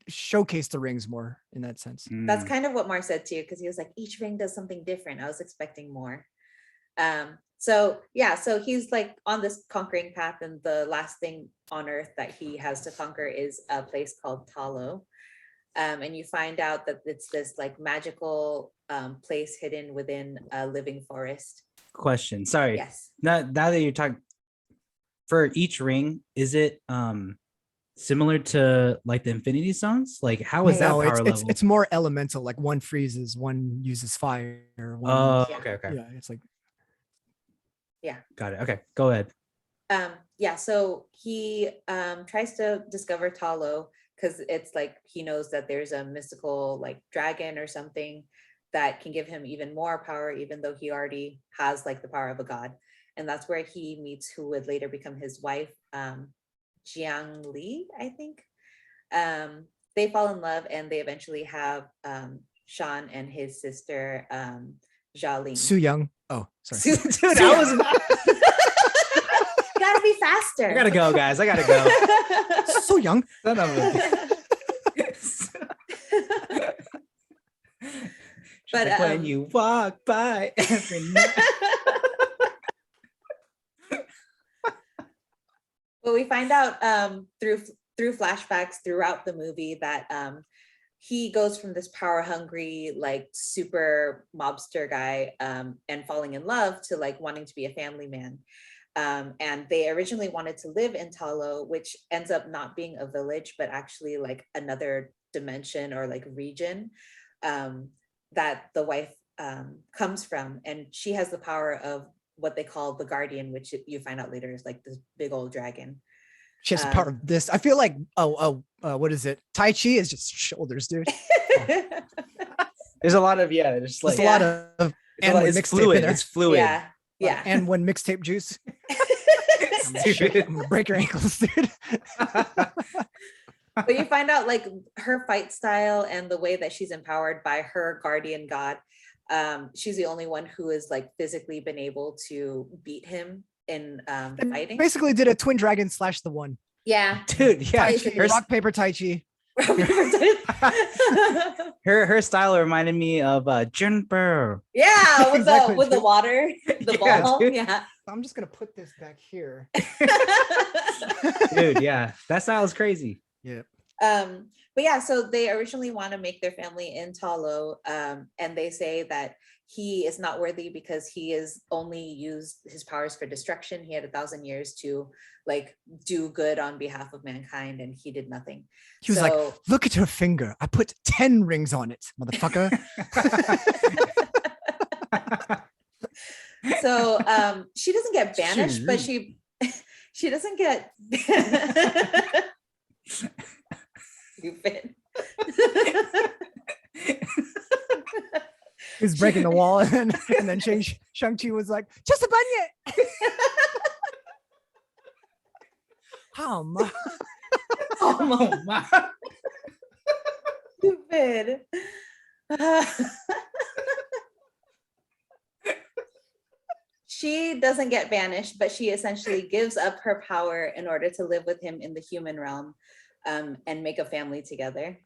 showcased the rings more in that sense. That's kind of what Mar said too, because he was like, each ring does something different. I was expecting more. So yeah, so he's like on this conquering path, and the last thing on earth that he has to conquer is a place called Talo. And you find out that it's this like magical place hidden within a living forest. Question. Sorry. Yes. Now that you're talking, for each ring, is it similar to like the Infinity Stones? Like how is that power level? It's more elemental. Like one freezes, one uses fire. One okay. Yeah, it's like. Yeah. Got it. Okay, go ahead. Yeah, so he tries to discover Talo because it's like he knows that there's a mystical like dragon or something that can give him even more power, even though he already has like the power of a god. And that's where he meets who would later become his wife, Jiang Li, I think. They fall in love, and they eventually have Sean and his sister, Xiaoling. Su Young. Oh, sorry. Dude, I was Gotta be faster. I gotta go, guys. I gotta go. So young. Son of a- But like when you walk by every night. But we find out through flashbacks throughout the movie that he goes from this power hungry, like super mobster guy and falling in love to like wanting to be a family man. And they originally wanted to live in Talo, which ends up not being a village, but actually like another dimension or like region that the wife comes from. And she has the power of what they call the Guardian, which you find out later is like this big old dragon. She has a part of this. I feel like what is it? Tai Chi is just shoulders, dude. There's a lot of there's like a lot of it's fluid. It's fluid. Yeah. And when mixtape juice. I'm gonna break your ankles, dude. But you find out like her fight style and the way that she's empowered by her guardian god. She's the only one who has like physically been able to beat him in fighting. Basically did a twin dragon / the one. Yeah. Dude, yeah. Rock, paper, Tai Chi. her style reminded me of Junpei. Yeah, with Exactly, the water, the ball. Dude. Yeah. I'm just gonna put this back here. Dude, yeah. That style is crazy. Yeah. But yeah, so they originally want to make their family in Talo, and they say that he is not worthy because he has only used his powers for destruction. He had 1,000 years to like do good on behalf of mankind, and he did nothing. He was like, look at her finger. I put 10 rings on it, motherfucker. So she doesn't get banished, but she doesn't get stupid. He was breaking the wall, and then Shang-Chi was like, just a bunny. Oh my. Oh my. Stupid. She doesn't get banished, but she essentially gives up her power in order to live with him in the human realm, and make a family together.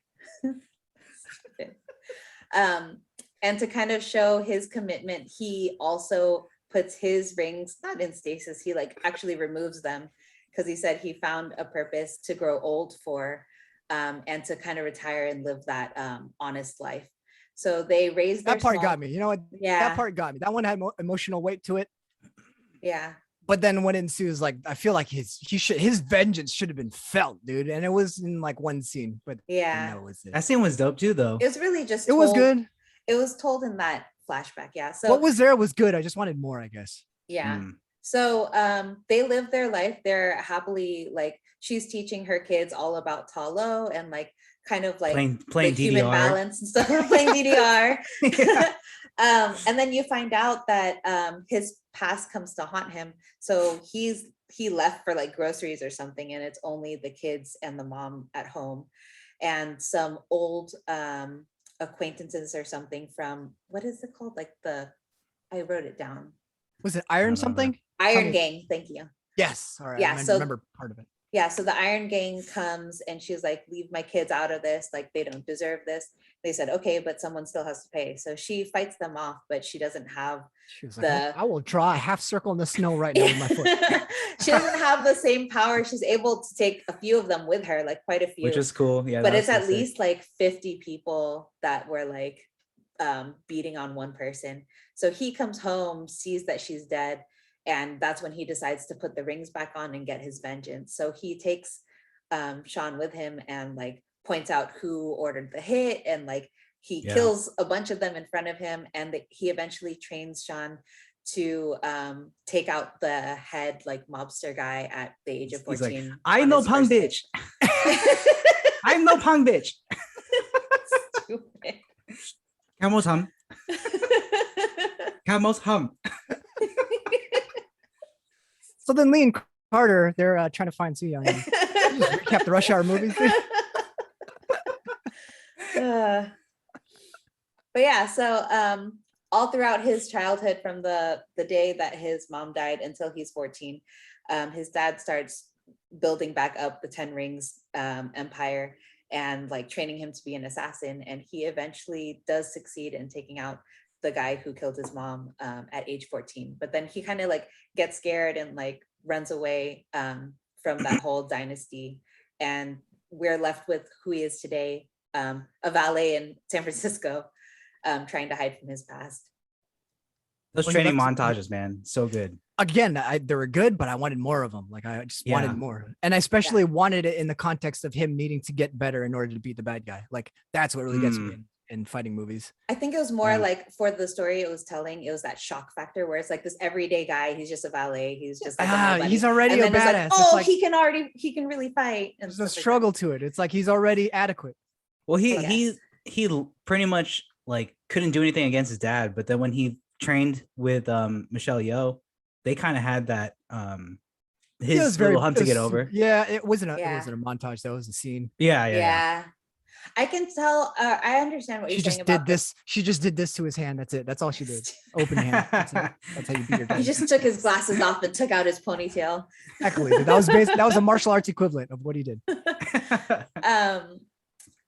And to kind of show his commitment, he also puts his rings not in stasis, he like actually removes them, because he said he found a purpose to grow old for, and to kind of retire and live that honest life. So they raised their That part small- got me. You know what? Yeah. That part got me. That one had emotional weight to it. Yeah. But then what ensues, like, I feel like his vengeance should have been felt, dude. And it was in like one scene, but Yeah. that was it. That scene was dope too, though. It was really just It was told- good. It was told in that flashback. Yeah. So What was there was good. I just wanted more, I guess. yeah. Mm. So they live their life. They're happily, like, she's teaching her kids all about Talo and like kind of like Playing the human DDR. balance and stuff, playing DDR. And then you find out that his past comes to haunt him. So he left for like groceries or something, and it's only the kids and the mom at home, and some old acquaintances or something from, what is it called? Like I wrote it down. Was it I Iron don't know. something? Iron me. Gang. Thank you. Yes. All right. Yeah, I so- remember part of it. Yeah, so the Iron Gang comes and she's like, leave my kids out of this, like they don't deserve this. They said, okay, but someone still has to pay. So she fights them off, but she doesn't have She was like, "Well, the- I will draw a half circle in the snow right now with my foot. she doesn't have the same power. She's able to take a few of them with her, like quite a few. Which is cool. Yeah. But that it's was at so sick. least like 50 people that were like beating on one person. So he comes home, sees that she's dead, and that's when he decides to put the rings back on and get his vengeance. So he takes Sean with him and like points out who ordered the hit, and like he Yeah. kills a bunch of them in front of him, and he eventually trains Sean to take out the head like mobster guy at the age of He's like, 14. I on know his punk first day. bitch. I'm no punk bitch. Stupid. Camels hum. Camels hum. So then Lee and Carter, they're trying to find Soo-young. and just recap the Rush Hour movies. dude. But yeah, so all throughout his childhood, from the day that his mom died until he's 14, his dad starts building back up the Ten Rings empire and like training him to be an assassin. And he eventually does succeed in taking out the guy who killed his mom at age 14. But then he kind of like gets scared and like runs away from that whole dynasty. And we're left with who he is today, a valet in San Francisco, trying to hide from his past. Those Well, training that's- montages, man, so good. Again, they were good, but I wanted more of them. Like I just Yeah. wanted more, and I especially wanted it in the context of him needing to get better in order to beat the bad guy. Like that's what really gets me in fighting movies. I think it was more Yeah. like for the story it was telling, it was that shock factor where it's like this everyday guy, he's just a valet, he's just like a nobody. He's already And a then it's like, badass. oh, It's like he can really fight. And there's a stuff like that. struggle to it. It's like he's already adequate. Well, Yes. he pretty much like couldn't do anything against his dad, but then when he trained with Michelle Yeoh, they kind of had that It his was little hump to it get was- over. Yeah, it wasn't a Yeah. montage. That was a scene. Yeah, yeah, Yeah. I can tell. I understand what She you're just saying did about this. She just did this to his hand. That's it. That's all she did. Open hand. That's it. That's how you beat your dad. He just took his glasses off and took out his ponytail. Exactly. Dude. That was a martial arts equivalent of what he did.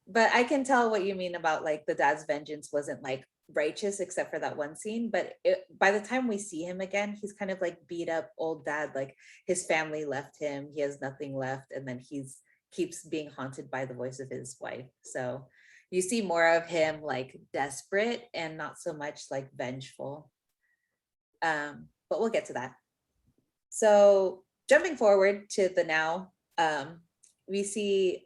But I can tell what you mean about like the dad's vengeance wasn't like righteous except for that one scene. But by the time we see him again, he's kind of like beat up old dad. Like his family left him. He has nothing left, and then keeps being haunted by the voice of his wife. So you see more of him like desperate and not so much like vengeful. But we'll get to that. So jumping forward to the now, we see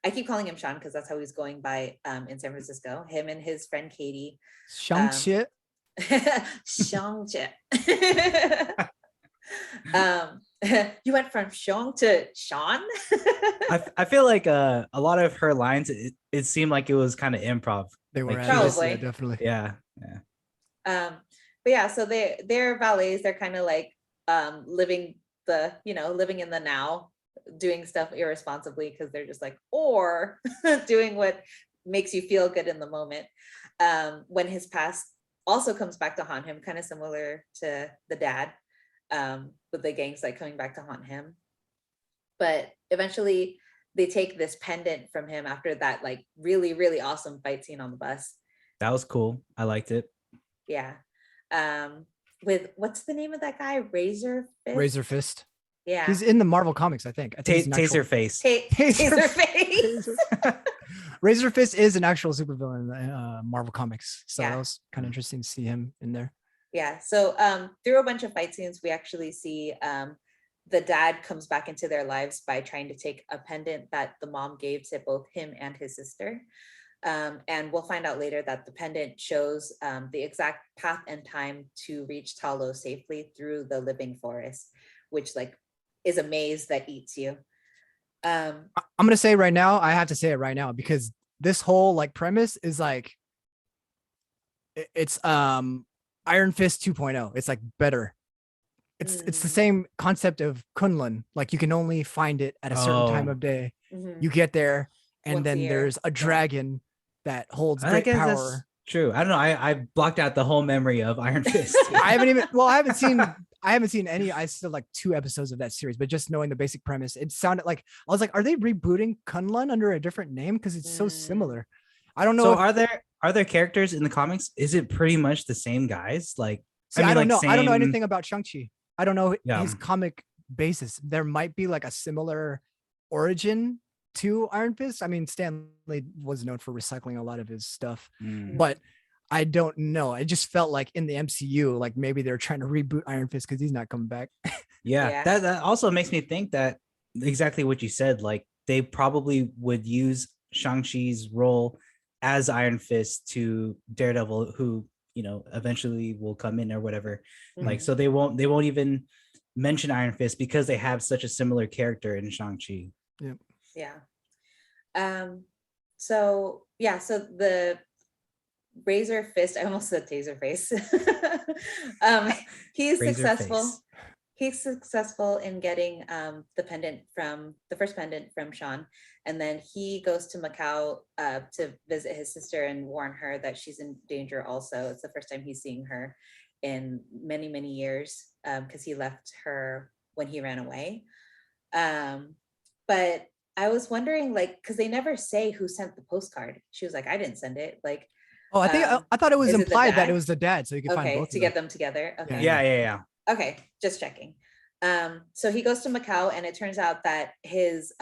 I keep calling him Sean because that's how he's going by in San Francisco. Him and his friend Katie. Shang-Chi. Shang-Chi. You went from Sean to Sean. I feel like a lot of her lines, it seemed like it was kind of improv. They were like, at it, Probably. yeah, definitely. Yeah, But yeah, so they're valets. They're kind of like living in the now, doing stuff irresponsibly because they're just like, or doing what makes you feel good in the moment. When his past also comes back to haunt him, kind of similar to the dad, with the gangs like coming back to haunt him. But eventually they take this pendant from him after that like really, really awesome fight scene on the bus. That was cool. I liked it. Yeah. With what's the name of that guy? Razor Fist? Razor Fist. Yeah. He's in the Marvel comics, I think. He's an actual- Taser face. Taser Face. Razor Fist is an actual supervillain in the Marvel comics. So Yeah. that was kind of interesting to see him in there. Yeah. So through a bunch of fight scenes, we actually see the dad comes back into their lives by trying to take a pendant that the mom gave to both him and his sister. And we'll find out later that the pendant shows the exact path and time to reach Talos safely through the living forest, which like is a maze that eats you. I'm gonna say right now, I have to say it right now because this whole like premise is like it's Iron Fist 2.0. It's like better. It's the same concept of Kunlun. Like you can only find it at a certain time of day. Mhm. You get there, and Once a then year. there's a Yeah. dragon that holds I great guess that's power. true. I don't know. I blocked out the whole memory of Iron Fist. I haven't seen any. I still like 2 episodes of that series, but just knowing the basic premise, it sounded like I was like, are they rebooting Kunlun under a different name? Because it's so similar. I don't know. So if- are there characters in the comics? Is it pretty much the same guys? Like See, I don't know. I don't know same- anything about Shang-Chi. I don't know Yeah. his comic basis. There might be like a similar origin to Iron Fist. I mean, Stanley was known for recycling a lot of his stuff, Mm. but I don't know. I just felt like in the MCU, like maybe they're trying to reboot Iron Fist because he's not coming back. Yeah, Yeah. that also makes me think that exactly what you said. Like they probably would use Shang-Chi's role as Iron Fist to Daredevil, who eventually will come in or whatever. Like Mhm. so they won't even mention Iron Fist because they have such a similar character in Shang-Chi. Yeah. So the Razor Fist, I almost said Taser Face. He's Razor successful. face. He's successful in getting the first pendant from Sean, and then he goes to Macau to visit his sister and warn her that she's in danger also. It's the first time he's seeing her in many, many years because he left her when he ran away. But I was wondering, like, because they never say who sent the postcard. She was like, I didn't send it. Like, Oh, I think I thought it was is it the implied that dad? it was the dad, so you could find okay, both to of get them. them together. Okay. Yeah. Okay, just checking. So he goes to Macau, and it turns out that his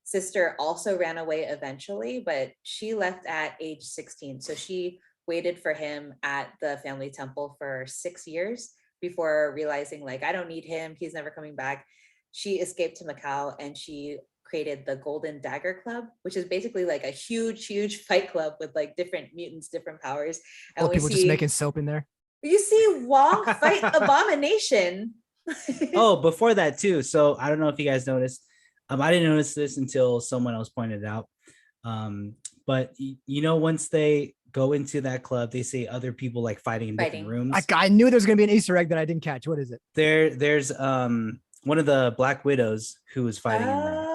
sister also ran away eventually, but she left at age 16. So she waited for him at the family temple for 6 years before realizing, like, I don't need him. He's never coming back. She escaped to Macau, and she created the Golden Dagger Club, which is basically like a huge fight club with like different mutants, different powers. And Oh, people just making soap in there. you see Wong fight Abomination. Oh, before that too. So I don't know if you guys noticed. I didn't notice this until someone else pointed it out. But once they go into that club, they see other people like fighting in different rooms. I knew there was gonna be an Easter egg that I didn't catch. What is it? There's one of the Black Widows who was fighting in there.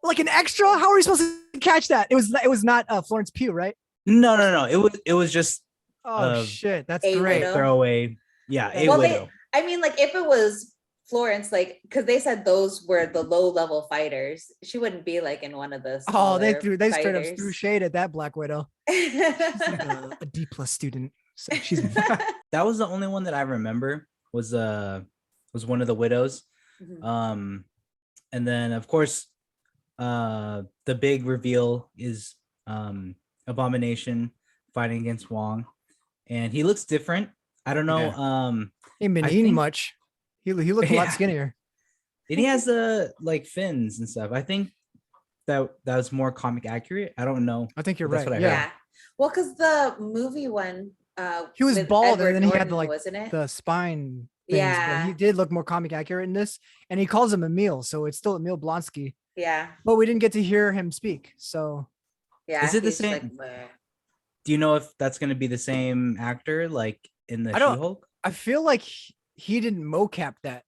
Like an extra? How are we supposed to catch that? It was not Florence Pugh, right? No. It was just Oh shit, that's a great. widow. throwaway. Yeah, a Well, widow. I mean, like if it was Florence, like because they said those were the low level fighters, she wouldn't be like in one of the. Oh, they straight up fighters. threw shade at that Black Widow. She's like a D+ student. So she's That was the only one that I remember was one of the widows. Mhm. And then of course the big reveal is Abomination fighting against Wong, and he looks different. I don't know. he ain't been I eating think- much. He looked a lot Yeah. skinnier. And he has like fins and stuff. I think that was more comic accurate. I don't know. I think you're That's right. what I Yeah. Yeah. Well, because the movie one, He was with bald Edward and then he had Norton, like wasn't it? the spine things, Yeah. but he did look more comic accurate in this. And he calls him Emil, so it's still Emil Blonsky. Yeah, But we didn't get to hear him speak. So yeah. Is it the he's just same- "Bleh." Do you know if that's going to be the same actor like in the I don't- She-Hulk? I feel like he didn't mocap that.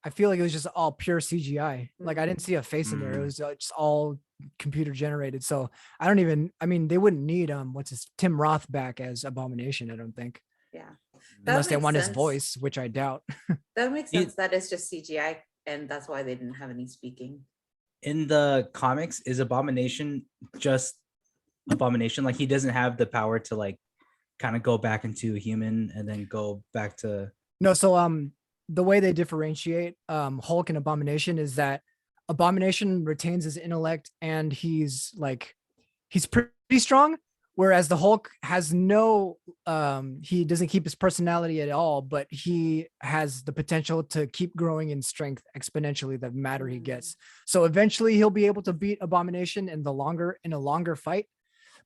I feel like it was just all pure CGI. Like I didn't see a face in there. It Mm. was just all computer generated. So I mean, they wouldn't need Tim Roth back as Abomination, I don't think. Yeah. That Unless they makes want his sense. voice, which I doubt. That makes You- sense. That is just CGI, and that's why they didn't have any speaking. in the comics, is Abomination just Abomination? Like he doesn't have the power to like kind of go back into a human and then go back to. No, so the way they differentiate Hulk and Abomination is that Abomination retains his intellect and he's pretty strong, whereas the Hulk has no he doesn't keep his personality at all, but he has the potential to keep growing in strength exponentially the matter he gets. So eventually he'll be able to beat Abomination in a longer fight,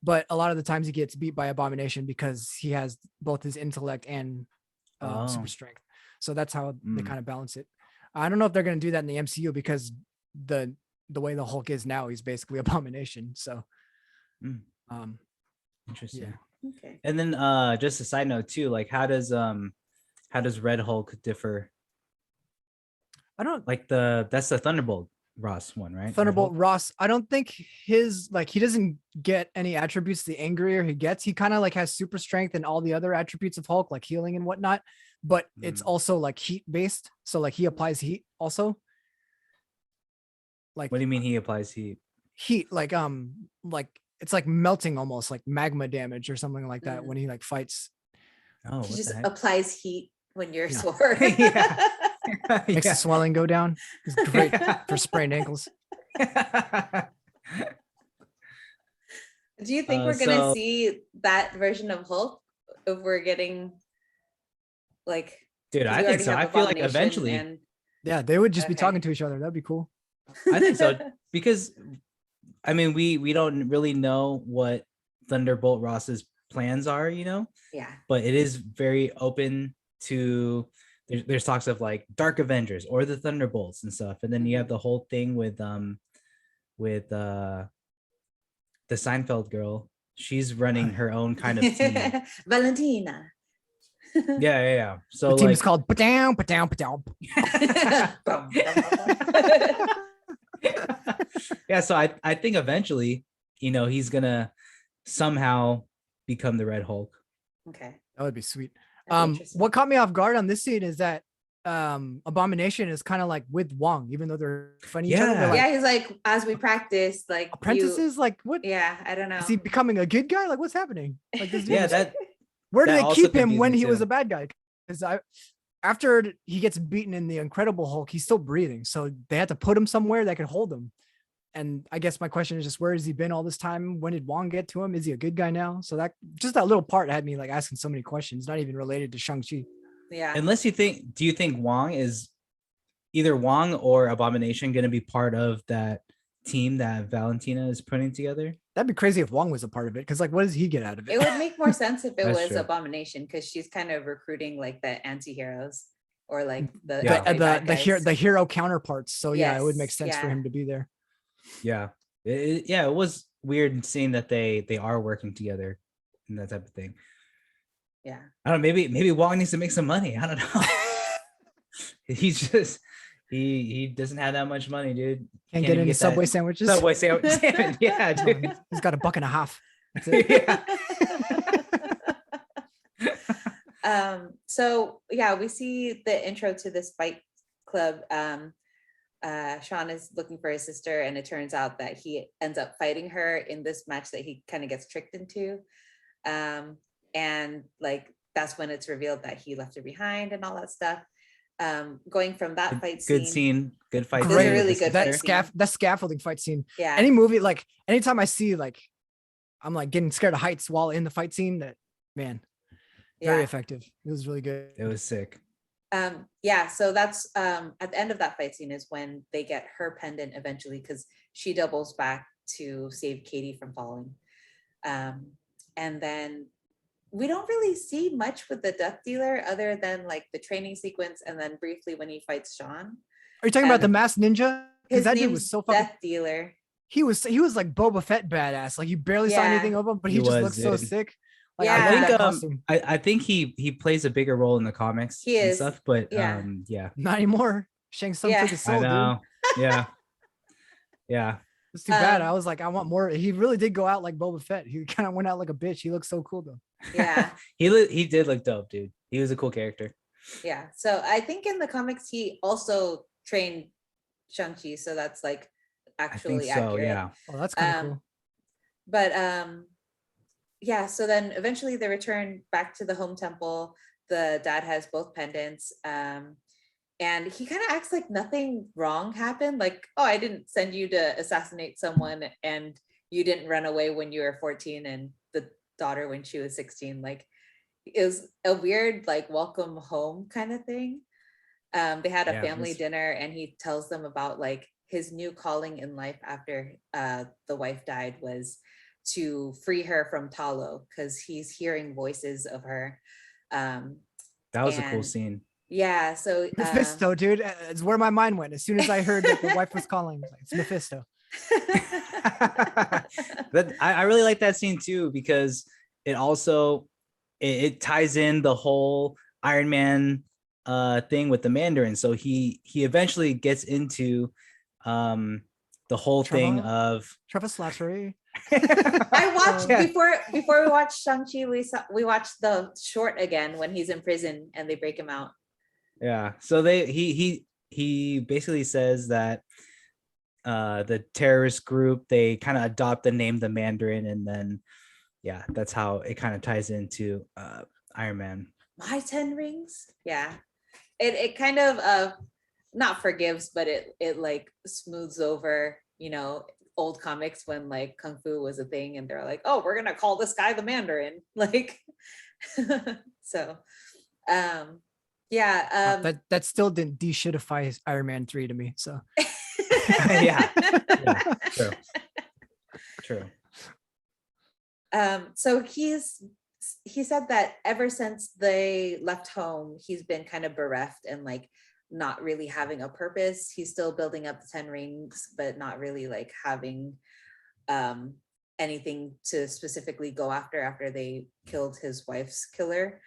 but a lot of the times he gets beat by Abomination because he has both his intellect and super strength. So that's how they kind of balance it. I don't know if they're going to do that in the MCU because the way the Hulk is now, he's basically Abomination. So interesting. Yeah. Okay. And then just a side note too, like how does Red Hulk differ? I don't Like that's the Thunderbolt Ross one, right? Thunderbolt Ross. I don't think his he doesn't get any attributes. The angrier he gets, he kind of like has super strength and all the other attributes of Hulk, like healing and whatnot. But it's also like heat based, so like he applies heat also. Like, what do you mean he applies heat? Heat, like it's like melting, almost like magma damage or something like that when he like fights. Oh, He what just the heck? applies heat when you're Yeah. sore. Yeah. Makes the swelling go down. It's great Yeah. for sprained ankles. Do you think we're gonna see that version of Hulk if we're getting like? Dude, 'cause I we think already so. have I feel like Abomination eventually, and- Yeah, they would just be Okay. talking to each other. That'd be cool. I think so because I mean we don't really know what Thunderbolt Ross's plans are, you know, Yeah. but it is very open to there's talks of like Dark Avengers or the Thunderbolts and stuff, and then you have the whole thing with the Seinfeld girl. She's running her own kind of team. Valentina. Yeah. So The team like, is called Padown, Padown, Padown. yeah, so I think eventually, you know, he's gonna somehow become the Red Hulk. Okay. That would be sweet. That'd be interesting. What caught me off guard on this scene is that Abomination is kind of like with Wong, even though they're fighting each other. Yeah. They're like Yeah, he's like, as we practice, like apprentices. Like what? Yeah, I don't know. Is he becoming a good guy? Like what's happening? Like this dude Yeah, was- that where do that they also keep him confused when me he was too. a bad guy? Because after he gets beaten in the Incredible Hulk, he's still breathing. So they had to put him somewhere that could hold him. And I guess my question is just where has he been all this time? When did Wong get to him? Is he a good guy now? So that little part had me like asking so many questions, not even related to Shang-Chi. Yeah. unless do you think Wong is either Wong or Abomination going to be part of that team that Valentina is putting together? That'd be crazy if Wong was a part of it. Cause like, what does he get out of it? It would make more sense if it That's was true. Abomination because she's kind of recruiting like the anti-heroes or like the Yeah. actually bad guys. the hero counterparts. So yeah, it would make Yes, sense for yeah. him to be there. Yeah. It was weird seeing that they are working together and that type of thing. Yeah. I don't know, maybe Wong needs to make some money. I don't know. He's just he doesn't have that much money, dude. Can't even get any that Subway sandwiches. Subway sandwich. Yeah, No, dude. he's got $1.50. That's it. Yeah. So yeah, we see the intro to this fight club. Sean is looking for his sister, and it turns out that he ends up fighting her in this match that he kind of gets tricked into. And like that's when it's revealed that he left her behind and all that stuff. Going from that fight Good scene. scene. Good fight. This is a scene with really the good sister. fight scene. That scaffolding fight scene. Yeah. Any movie, like anytime I see like I'm like getting scared of heights while in the fight scene, that man, very Yeah. effective. It was really good. It was sick. Yeah, so that's at the end of that fight scene is when they get her pendant eventually because she doubles back to save Katie from falling. And then we don't really see much with the Death Dealer other than like the training sequence and then briefly when he fights Sean. Are you talking about the Um, masked ninja? Because His that dude name's was so fucking. Death Dealer. He was like Boba Fett badass. Like you barely saw Yeah. anything of him, but he He just was, looked so dude. sick. Like Yeah. I I love that think costume. I think he plays a bigger role in the comics He and is, stuff, but yeah. yeah. Not anymore. Shang Tsung Yeah. took his I soul, dude. know. Yeah. Yeah. It's too bad. Um, I was like, I want more. He really did go out like Boba Fett. He kind of went out like a bitch. He looked so cool though. Yeah. He did look dope, dude. He was a cool character. Yeah. So I think in the comics he also trained Shang-Chi. So that's like I think actually so. accurate. Yeah. Oh, that's kind of cool. But yeah, so then eventually they return back to the home temple. The dad has both pendants. And he kind of acts like nothing wrong happened. Like, oh, I didn't send you to assassinate someone and you didn't run away when you were 14 and the daughter when she was 16. Like, it was a weird, like, welcome home kind of thing. They had a Yeah, family it's- dinner and he tells them about like his new calling in life after the wife died was to free her from Talo because he's hearing voices of her. That was a cool and- scene. Yeah, so Mephisto, dude. It's where my mind went as soon as I heard that the wife was calling. It's Mephisto. But I really like that scene too because it also it ties in the whole Iron Man thing with the Mandarin. So he eventually gets into the whole thing Trevor? of Travis Slattery. I watched Yeah. before we watched Shang-Chi, we watched the short again when he's in prison and they break him out. Yeah. So he basically says that the terrorist group, they kind of adopt the name the Mandarin, and then yeah, that's how it kind of ties into Iron Man. My 10 rings. Yeah. It kind of not forgives, but it like smooths over, you know, old comics when like kung fu was a thing and they're like, oh, we're gonna call this guy the Mandarin. Like so yeah. That still didn't de-shitify Iron Man 3 to me. So Yeah. Yeah, true. So he said that ever since they left home, he's been kind of bereft and like not really having a purpose. He's still building up the 10 rings, but not really like having anything to specifically go after they killed his wife's killer.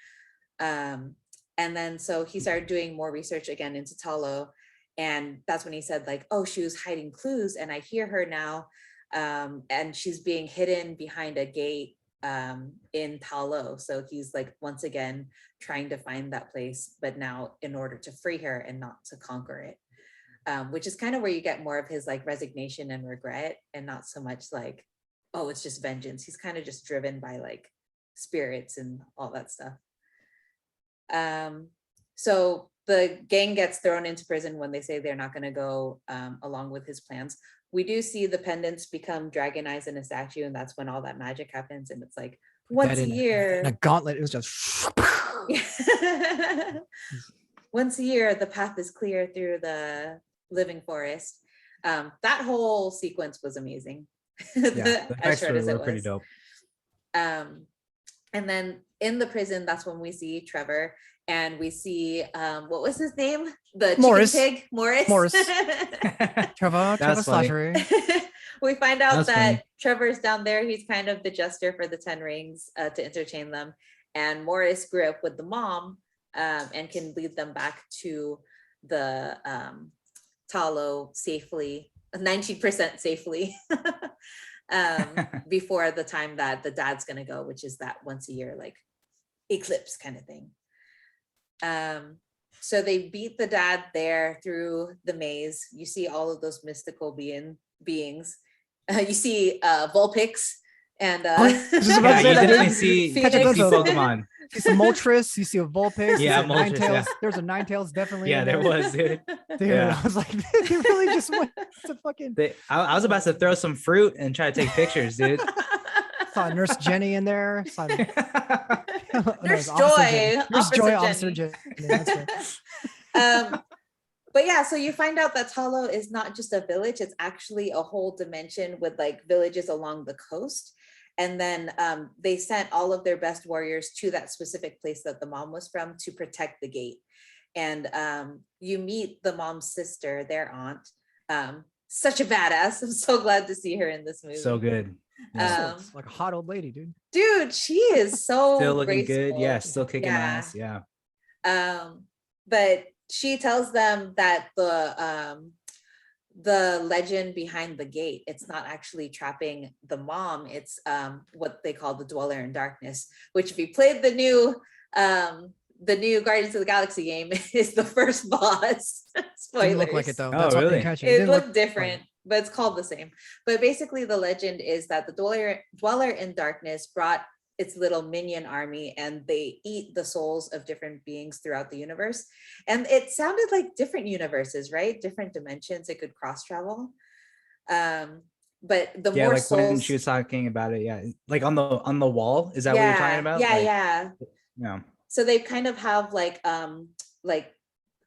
And then so he started doing more research again into Talo. And that's when he said like, oh, she was hiding clues and I hear her now. And she's being hidden behind a gate in Talo. So he's like, once again, trying to find that place, but now in order to free her and not to conquer it, which is kind of where you get more of his like resignation and regret and not so much like, oh, it's just vengeance. He's kind of just driven by like spirits and all that stuff. So the gang gets thrown into prison when they say they're not going to go along with his plans. We do see the pendants become dragon eyes in a statue, and that's when all that magic happens. And it's like once a year. in a gauntlet, it was just Once a year, the path is clear through the living forest. That whole sequence was amazing. Yeah, the as effects short as were it pretty was. dope. And then in the prison, that's when we see Trevor and we see what was his name? The Morris. chicken pig, Morris. Trevor That's funny. Slattery. We find out That's that funny. Trevor's down there. He's kind of the jester for the 10 rings to entertain them. And Morris grew up with the mom and can lead them back to the Talo safely, 19% safely. Before the time that the dad's gonna go, which is that once a year like eclipse kind of thing. So they beat the dad there through the maze. You see all of those mystical beings. You see Vulpix and just about Yeah, to say you that, definitely dude. see Catch a glimpse of- Pokemon. You see some Moltres, you see a Vulpix, you Yeah, see a Moltres, Ninetales. yeah. There's a Ninetales definitely. Yeah, in there was, dude. Dude, Yeah. I was like, they really just went to fucking. I was about to throw some fruit and try to take pictures, dude. Saw Nurse Jenny in there. Saw no, Nurse it's Officer Joy, Jenny. Nurse Officer Joy, Jenny. Officer Jenny. That's right. But yeah, so you find out that Talo is not just a village, it's actually a whole dimension with like villages along the coast. And then they sent all of their best warriors to that specific place that the mom was from to protect the gate. And you meet the mom's sister, their aunt. Such a badass. I'm so glad to see her in this movie. So good. Also, it's like a hot old lady, dude. Dude, she is so Still looking good. graceful. Yeah, still kicking Yeah. ass. Yeah. But she tells them that the legend behind the gate, it's not actually trapping the mom, it's what they call the Dweller in Darkness, which if you played the new Guardians of the Galaxy game is the first boss. Spoilers. Didn't look like it though. Oh, That's what they really? catch It didn't looked look different. but it's called the same. But basically the legend is that the dweller in darkness brought its little minion army, and they eat the souls of different beings throughout the universe. And it sounded like different universes, right? Different dimensions. It could cross travel. But the Yeah, more like when souls, she was talking about it, yeah, like on the wall. Is that what you're talking about? Yeah, Like, yeah. yeah. So they kind of have like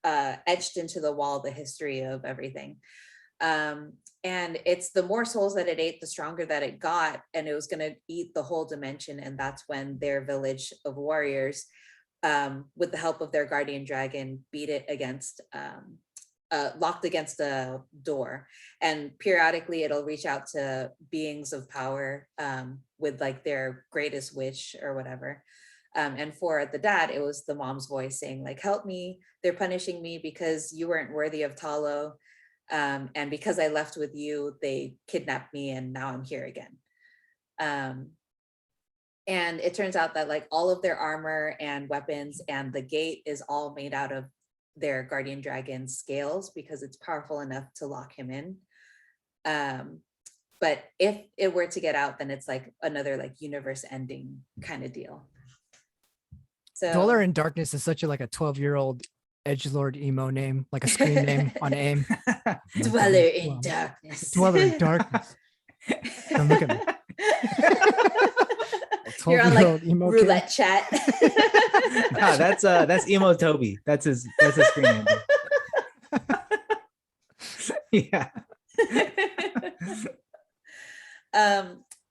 etched into the wall the history of everything. And it's the more souls that it ate, the stronger that it got, and it was going to eat the whole dimension. And that's when their village of warriors, with the help of their guardian dragon, beat it against locked against a door. And periodically it'll reach out to beings of power with like their greatest wish or whatever. And for the dad, it was the mom's voice saying like, help me, they're punishing me because you weren't worthy of Talo. And because I left with you, they kidnapped me, and now I'm here again. And it turns out that like all of their armor and weapons and the gate is all made out of their guardian dragon scales, because it's powerful enough to lock him in. But if it were to get out, then it's like another like universe ending kind of deal. So Dweller in Darkness is such a like a 12-year-old edgelord emo name, like a screen name on AIM. Dweller in Darkness. Dweller in Darkness. Don't look at me. You're on 12-year-old like emo roulette chat. No, that's emo Toby. That's his screen name. Yeah.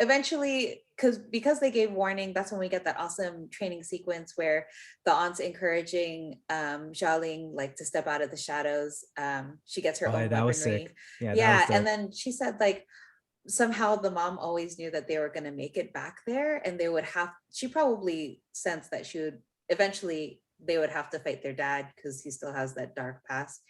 Eventually, because they gave warning, that's when we get that awesome training sequence where the aunt's encouraging Xiaoling like to step out of the shadows. She gets her own that was weaponry. sick. Yeah, Yeah, and then she said like somehow the mom always knew that they were going to make it back there, and they would have, she probably sensed that she would eventually, they would have to fight their dad because he still has that dark past.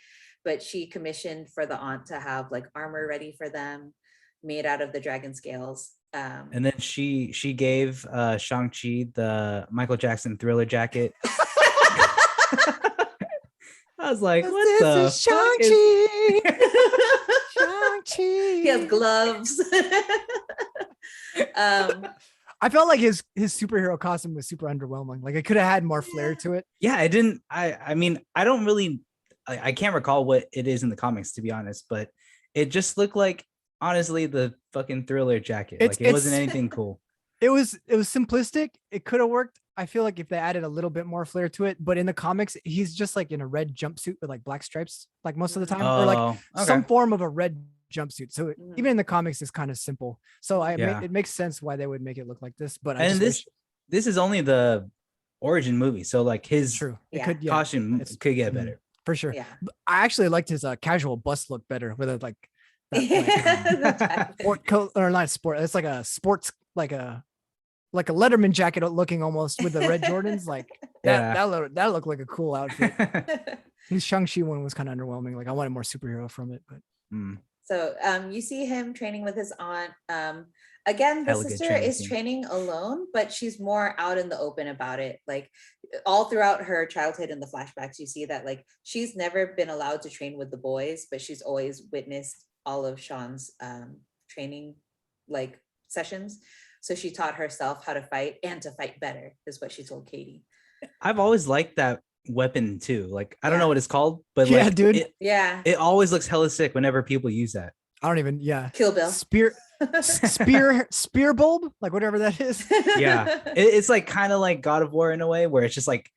But she commissioned for the aunt to have like armor ready for them made out of the dragon scales. And then she gave Shang-Chi the Michael Jackson Thriller jacket. I was like, what the fuck Shang-Chi. He has gloves. I felt like his superhero costume was super underwhelming. Like it could have had more flair to it. Yeah, it didn't. I mean, I don't really, I can't recall what it is in the comics, to be honest, but it just looked like, honestly, the fucking Thriller jacket. Like it wasn't anything cool. It was simplistic. It could have worked. I feel like if they added a little bit more flair to it, but in the comics, he's just like in a red jumpsuit with like black stripes, like most of the time, or like some form of a red jumpsuit. So even in the comics, it's kind of simple. So it makes sense why they would make it look like this. But this is only the origin movie, so like his costume could get better for sure. Yeah. I actually liked his casual bust look better with it, like sport coat, or not sport. It's like a sports, like a Letterman jacket looking almost with the red Jordans. Like that looked like a cool outfit. His Shang-Chi one was kind of underwhelming. Like I wanted more superhero from it, but. So you see him training with his aunt. Again, the sister is training alone, but she's more out in the open about it. Like all throughout her childhood in the flashbacks, you see that like she's never been allowed to train with the boys, but she's always witnessed all of Sean's training like sessions. So she taught herself how to fight and to fight better, is what she told Katie. I've always liked that weapon too. Like I don't know what it's called, but it always looks hella sick whenever people use that. I don't even Kill Bill spear bulb, like whatever that is. Yeah, it's like kind of like God of War in a way, where it's just like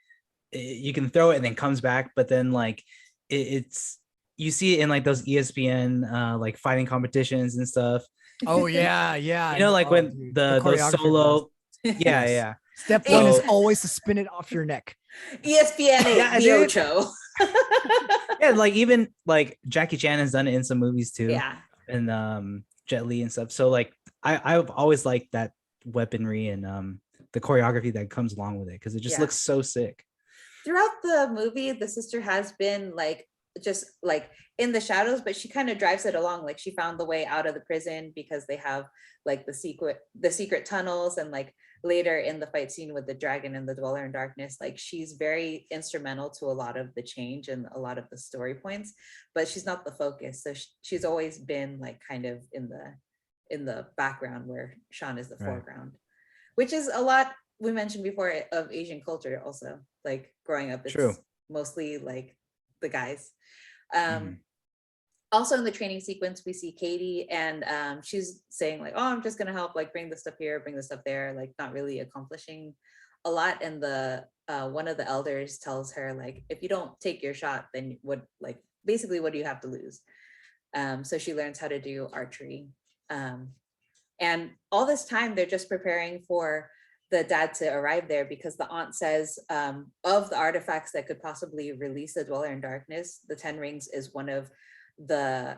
you can throw it and then comes back, but then like it's you see it in like those ESPN like fighting competitions and stuff. Oh yeah. You know, like when those solo Step one is always to spin it off your neck. ESPN the Ocho. Yeah, like even like Jackie Chan has done it in some movies too. Yeah. And Jet Li and stuff. So like I've always liked that weaponry and the choreography that comes along with it, because it just looks so sick. Throughout the movie, the sister has been like just like in the shadows, but she kind of drives it along. Like she found the way out of the prison because they have like the secret tunnels, and like later in the fight scene with the dragon and the Dweller in Darkness, like she's very instrumental to a lot of the change and a lot of the story points, but she's not the focus. So she's always been like kind of in the background, where Sean is the foreground, which is a lot we mentioned before of Asian culture also. Like growing up, it's mostly like the guys. Also in the training sequence, we see Katie, and she's saying like, oh, I'm just gonna help, like bring the stuff here, bring the stuff there, like not really accomplishing a lot. And the one of the elders tells her like, if you don't take your shot, then what, like basically what do you have to lose? So she learns how to do archery. And all this time they're just preparing for the dad to arrive there, because the aunt says of the artifacts that could possibly release the Dweller in Darkness, the 10 Rings is one of the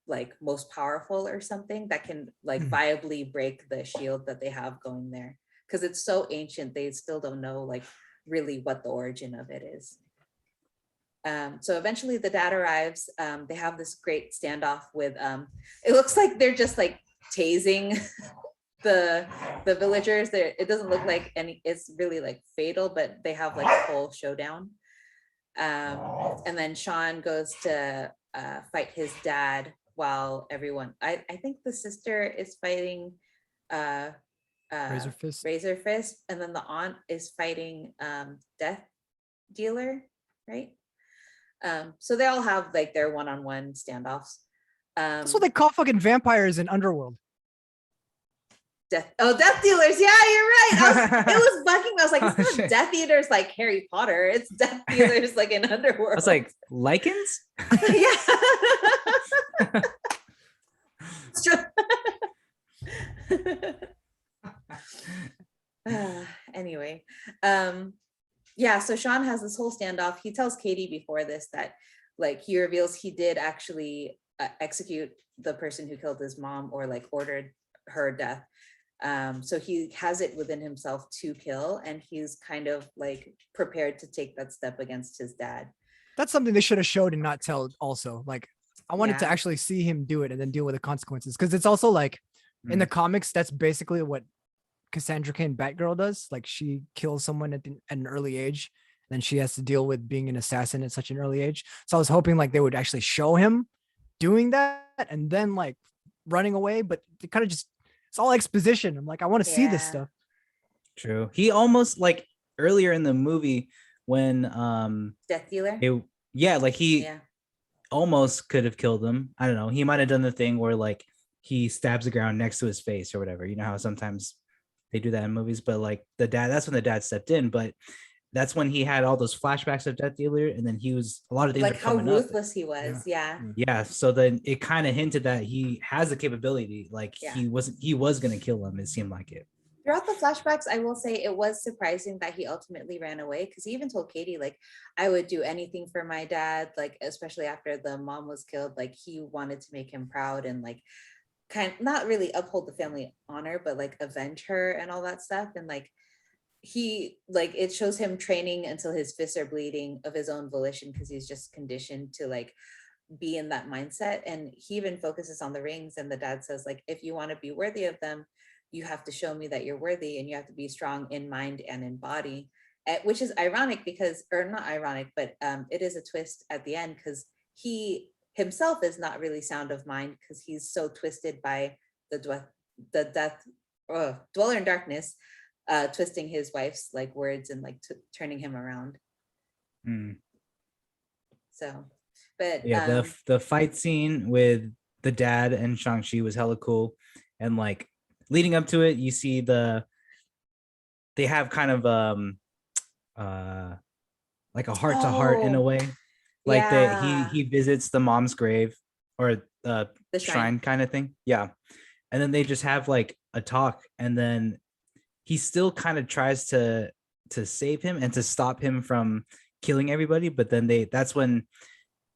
like most powerful or something that can like viably break the shield that they have going there, because it's so ancient. They still don't know like really what the origin of it is. So eventually the dad arrives. They have this great standoff with it looks like they're just like tasing the villagers there. It doesn't look like any, it's really like fatal, but they have like a whole showdown. And then Sean goes to fight his dad while everyone, I think the sister is fighting Razor Fist, and then the aunt is fighting Death Dealer, right? So they all have like their one-on-one standoffs. That's what they call fucking vampires in Underworld. Death Dealers. Yeah, you're right. It was bugging me. I was like, it's not Death Eaters like Harry Potter. It's Death Dealers like in Underworld. I was like, lichens? Yeah. Anyway, yeah, so Sean has this whole standoff. He tells Katie before this that like he reveals he did actually execute the person who killed his mom, or like ordered her death. So he has it within himself to kill, and he's kind of like prepared to take that step against his dad. That's something they should have showed and not tell also. Like I wanted to actually see him do it and then deal with the consequences, because it's also like in the comics, that's basically what Cassandra Cain Batgirl does. Like she kills someone at an early age, and then she has to deal with being an assassin at such an early age. So I was hoping like they would actually show him doing that and then like running away, but they kind of just, it's all exposition. I'm like, I want to see this stuff. True. He almost like earlier in the movie when Death Dealer. He almost could have killed him. I don't know. He might have done the thing where like he stabs the ground next to his face or whatever. You know how sometimes they do that in movies, but like the dad, that's when the dad stepped in. But that's when he had all those flashbacks of Death Dealer, and then he was a lot of things like how ruthless he was. Yeah. So then it kind of hinted that he has the capability. Like he was gonna kill him. It seemed like it. Throughout the flashbacks, I will say it was surprising that he ultimately ran away, because he even told Katie like, I would do anything for my dad, like especially after the mom was killed. Like he wanted to make him proud and like kind of not really uphold the family honor, but like avenge her and all that stuff. And like he like, it shows him training until his fists are bleeding of his own volition, because he's just conditioned to like be in that mindset. And he even focuses on the rings, and the dad says like, if you want to be worthy of them, you have to show me that you're worthy, and you have to be strong in mind and in body, which is ironic because, or not ironic, but it is a twist at the end, because he himself is not really sound of mind, because he's so twisted by the Dweller in Darkness, twisting his wife's like words and like turning him around. So, but yeah, the fight scene with the dad and Shang-Chi was hella cool. And like leading up to it, you see they have kind of like a heart to heart in a way. Like he visits the mom's grave, or the shrine kind of thing. Yeah. And then they just have like a talk, and then he still kind of tries to save him and to stop him from killing everybody, but then that's when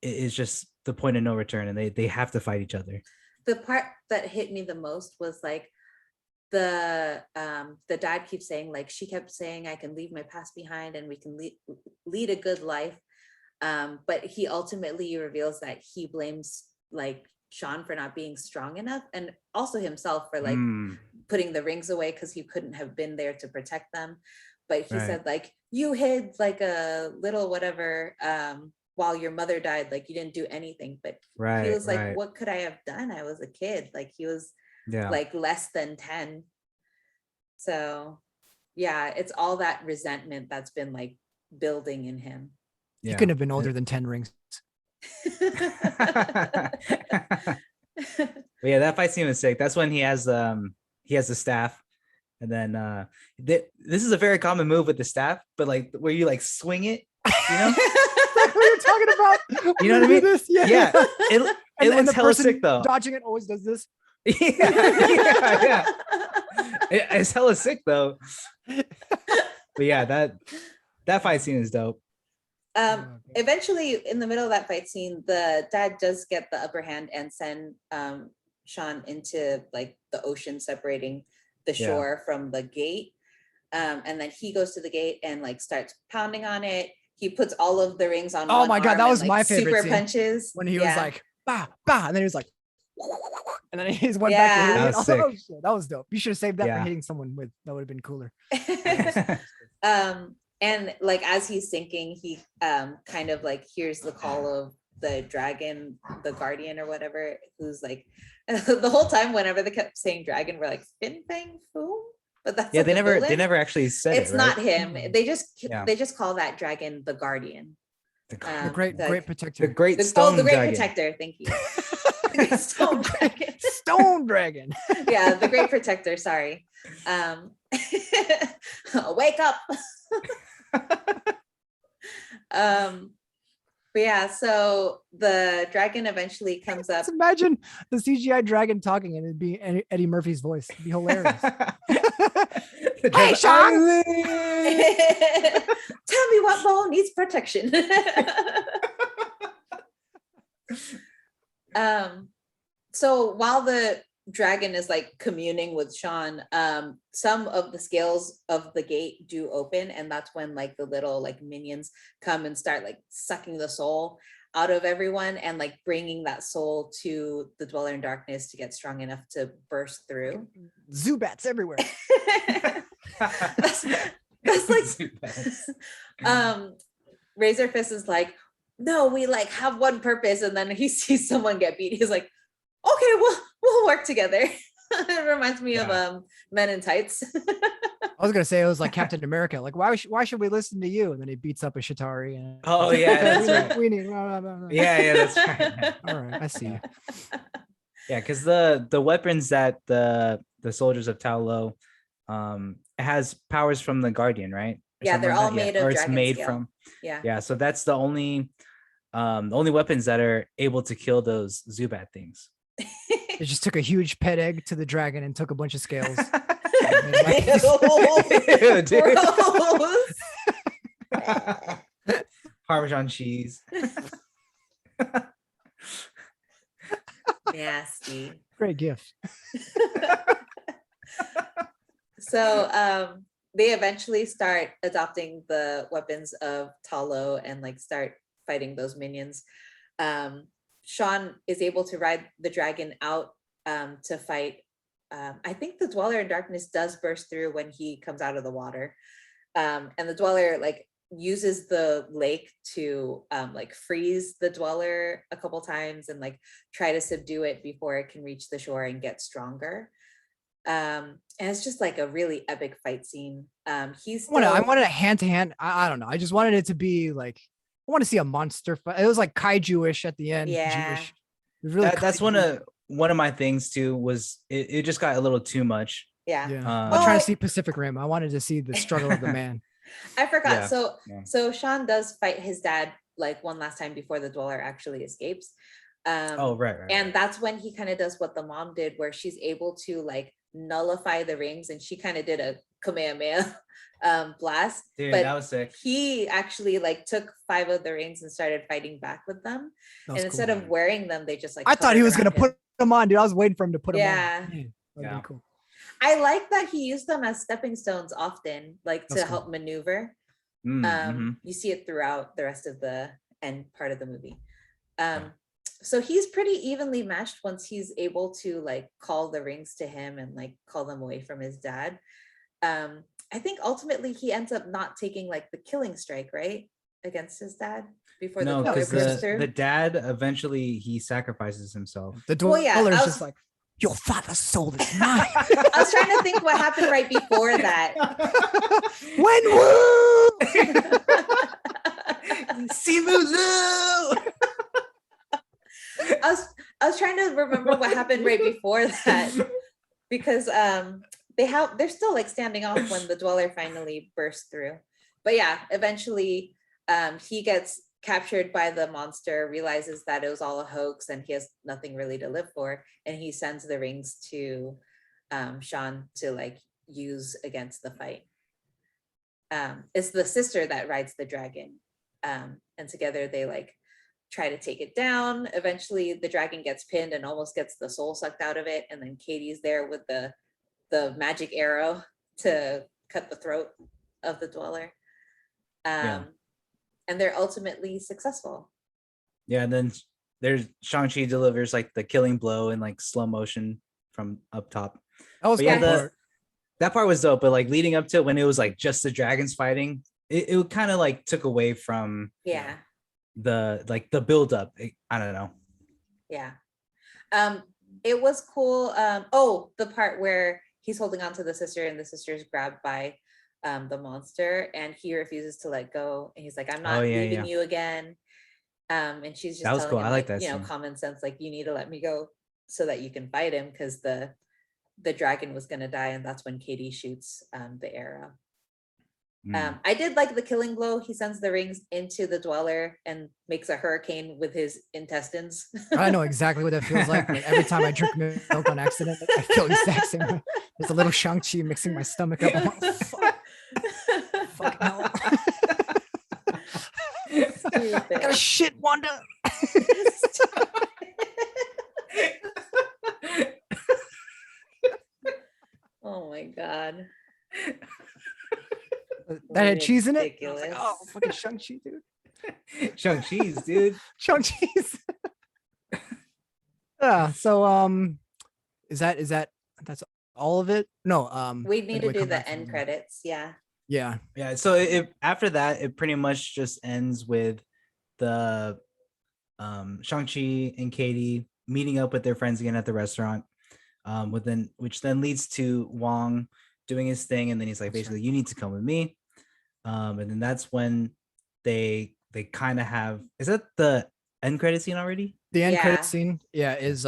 it is just the point of no return, and they have to fight each other. The part that hit me the most was like the dad keeps saying like, she kept saying I can leave my past behind and we can lead a good life. But he ultimately reveals that he blames like Sean for not being strong enough, and also himself for like putting the rings away because he couldn't have been there to protect them. But he said like, you hid like a little whatever while your mother died, like you didn't do anything. But he was like, what could I have done? I was a kid. Like he was like less than 10. So yeah, it's all that resentment that's been like building in him. He couldn't have been older than 10 rings. But yeah, that fight scene was sick. That's when he has the staff, and then this is a very common move with the staff, but like where you like swing it, you know. What you're talking about? You know what I mean? This? Yeah. It looks the hella person sick though. Dodging it always does this. Yeah. It's hella sick though. But yeah, that fight scene is dope. Eventually in the middle of that fight scene, the dad does get the upper hand and send Sean into like the ocean, separating the shore from the gate. And then he goes to the gate and like starts pounding on it. He puts all of the rings on. Oh my god, that was and, like, my favorite super scene. punches When he was like bah bah, and then he was like, and then he went back to that was sick. Oh, shit, that was dope. You should have saved that for hitting someone with. That would have been cooler. And like as he's sinking, he kind of like hears the call of the dragon, the guardian or whatever, who's like the whole time whenever they kept saying dragon, we're like Fin Fang Foom. But that's like they never actually said it's it. Right? not him. They just call that dragon the guardian. The great protector. The great stone the great dragon. protector. Thank you. The great stone dragon. Stone dragon. Yeah, the great protector. Sorry. Wake up. But yeah, so the dragon eventually comes up. Just imagine the CGI dragon talking and it'd be Eddie Murphy's voice. It'd be hilarious. Hey, Sean! Tell me what bone needs protection. So while the dragon is like communing with Sean, some of the scales of the gate do open, and that's when like the little like minions come and start like sucking the soul out of everyone and like bringing that soul to the Dweller in Darkness to get strong enough to burst through. Zubats everywhere. that's like Razor Fist is like, no, we like have one purpose, and then he sees someone get beat. He's like, okay, we'll work together. It reminds me of Men in Tights. I was gonna say it was like Captain America. Like, why should we listen to you? And then he beats up a Shatari. And oh yeah, that's right. We need. Yeah, that's right. All right, I see you. Yeah, because the weapons that the soldiers of Taolo has powers from the Guardian, right? Yeah, they're all made of dragon made scale. from. Yeah. Yeah, so that's the only weapons that are able to kill those Zubat things. It just took a huge pet egg to the dragon and took a bunch of scales. Ew, dude. Gross. Parmesan cheese. Nasty. Great gift. So they eventually start adopting the weapons of Talo and like start fighting those minions. Sean is able to ride the dragon out to fight. I think the Dweller in Darkness does burst through when he comes out of the water. And the Dweller like uses the lake to like freeze the Dweller a couple times and like try to subdue it before it can reach the shore and get stronger. And it's just like a really epic fight scene. I wanted a hand-to-hand. I don't know. I just wanted it to be like, I want to see a monster fight. It was like kaiju-ish at the end. Yeah. Jewish. It was really that's one of my things too, was it just got a little too much. Yeah. I'm trying to see Pacific Rim. I wanted to see the struggle of the man. I forgot. Yeah. So Sean does fight his dad like one last time before the Dweller actually escapes. Right. And that's when he kind of does what the mom did, where she's able to like nullify the rings, and she kind of did a Kamehameha blast. Dude, but that was sick. He actually like took 5 of the rings and started fighting back with them. And instead of wearing them, they just like I thought he was gonna put them on, dude. I was waiting for him to put them on. Yeah. Cool. I like that he used them as stepping stones often, like to help maneuver. Mm-hmm. You see it throughout the rest of the end part of the movie. So he's pretty evenly matched once he's able to like call the rings to him and like call them away from his dad. I think ultimately he ends up not taking like the killing strike, right, against his dad before No, the dweller because breaks through. the dad eventually he sacrifices himself. The Well, yeah, dweller's I was- just like, your father's soul is mine. I was trying to think what happened right before that. When woo! Simu I was trying to remember what happened right before that, because they're still like standing off when the dweller finally bursts through. But yeah, eventually he gets captured by the monster, realizes that it was all a hoax and he has nothing really to live for, and he sends the rings to Sean to like use against the fight. It's the sister that rides the dragon, and together they like try to take it down. Eventually the dragon gets pinned and almost gets the soul sucked out of it, and then Katie's there with the magic arrow to cut the throat of the dweller. And they're ultimately successful. Yeah, and then there's Shang-Chi delivers like the killing blow in like slow motion from up top. That was But yeah, cool. that part was dope, but like leading up to it when it was like just the dragons fighting, it kind of like took away from Yeah. the build up. I don't know. Yeah. It was cool. The part where he's holding on to the sister and the sister's grabbed by the monster and he refuses to let go. And he's like, I'm not leaving you again. And she's just telling cool. him, I like that you know, scene. common sense, like you need to let me go so that you can fight him, because the dragon was gonna die, and that's when Katie shoots the arrow. I did like the killing blow. He sends the rings into the dweller and makes a hurricane with his intestines. I know exactly what that feels like. Like every time I drink milk on accident, I feel the exact same way. There's a little Shang-Chi mixing my stomach up. I'm like, fucking hell. I gotta shit, Wanda. Oh my god. That had cheese in it. I was like, Ridiculous. oh, fucking Shang-Chi, dude. Shang-Chi's, dude. Shang-Chi's. Yeah. So that's all of it? No. We need to we do come the back from end there. credits. Yeah. Yeah. Yeah. So it after that, it pretty much just ends with the Shang-Chi and Katie meeting up with their friends again at the restaurant. Which then leads to Wong doing his thing, and then he's like, basically, you need to come with me. And then that's when they kind of have, is that the end credit scene already? The end Yeah. credit scene, is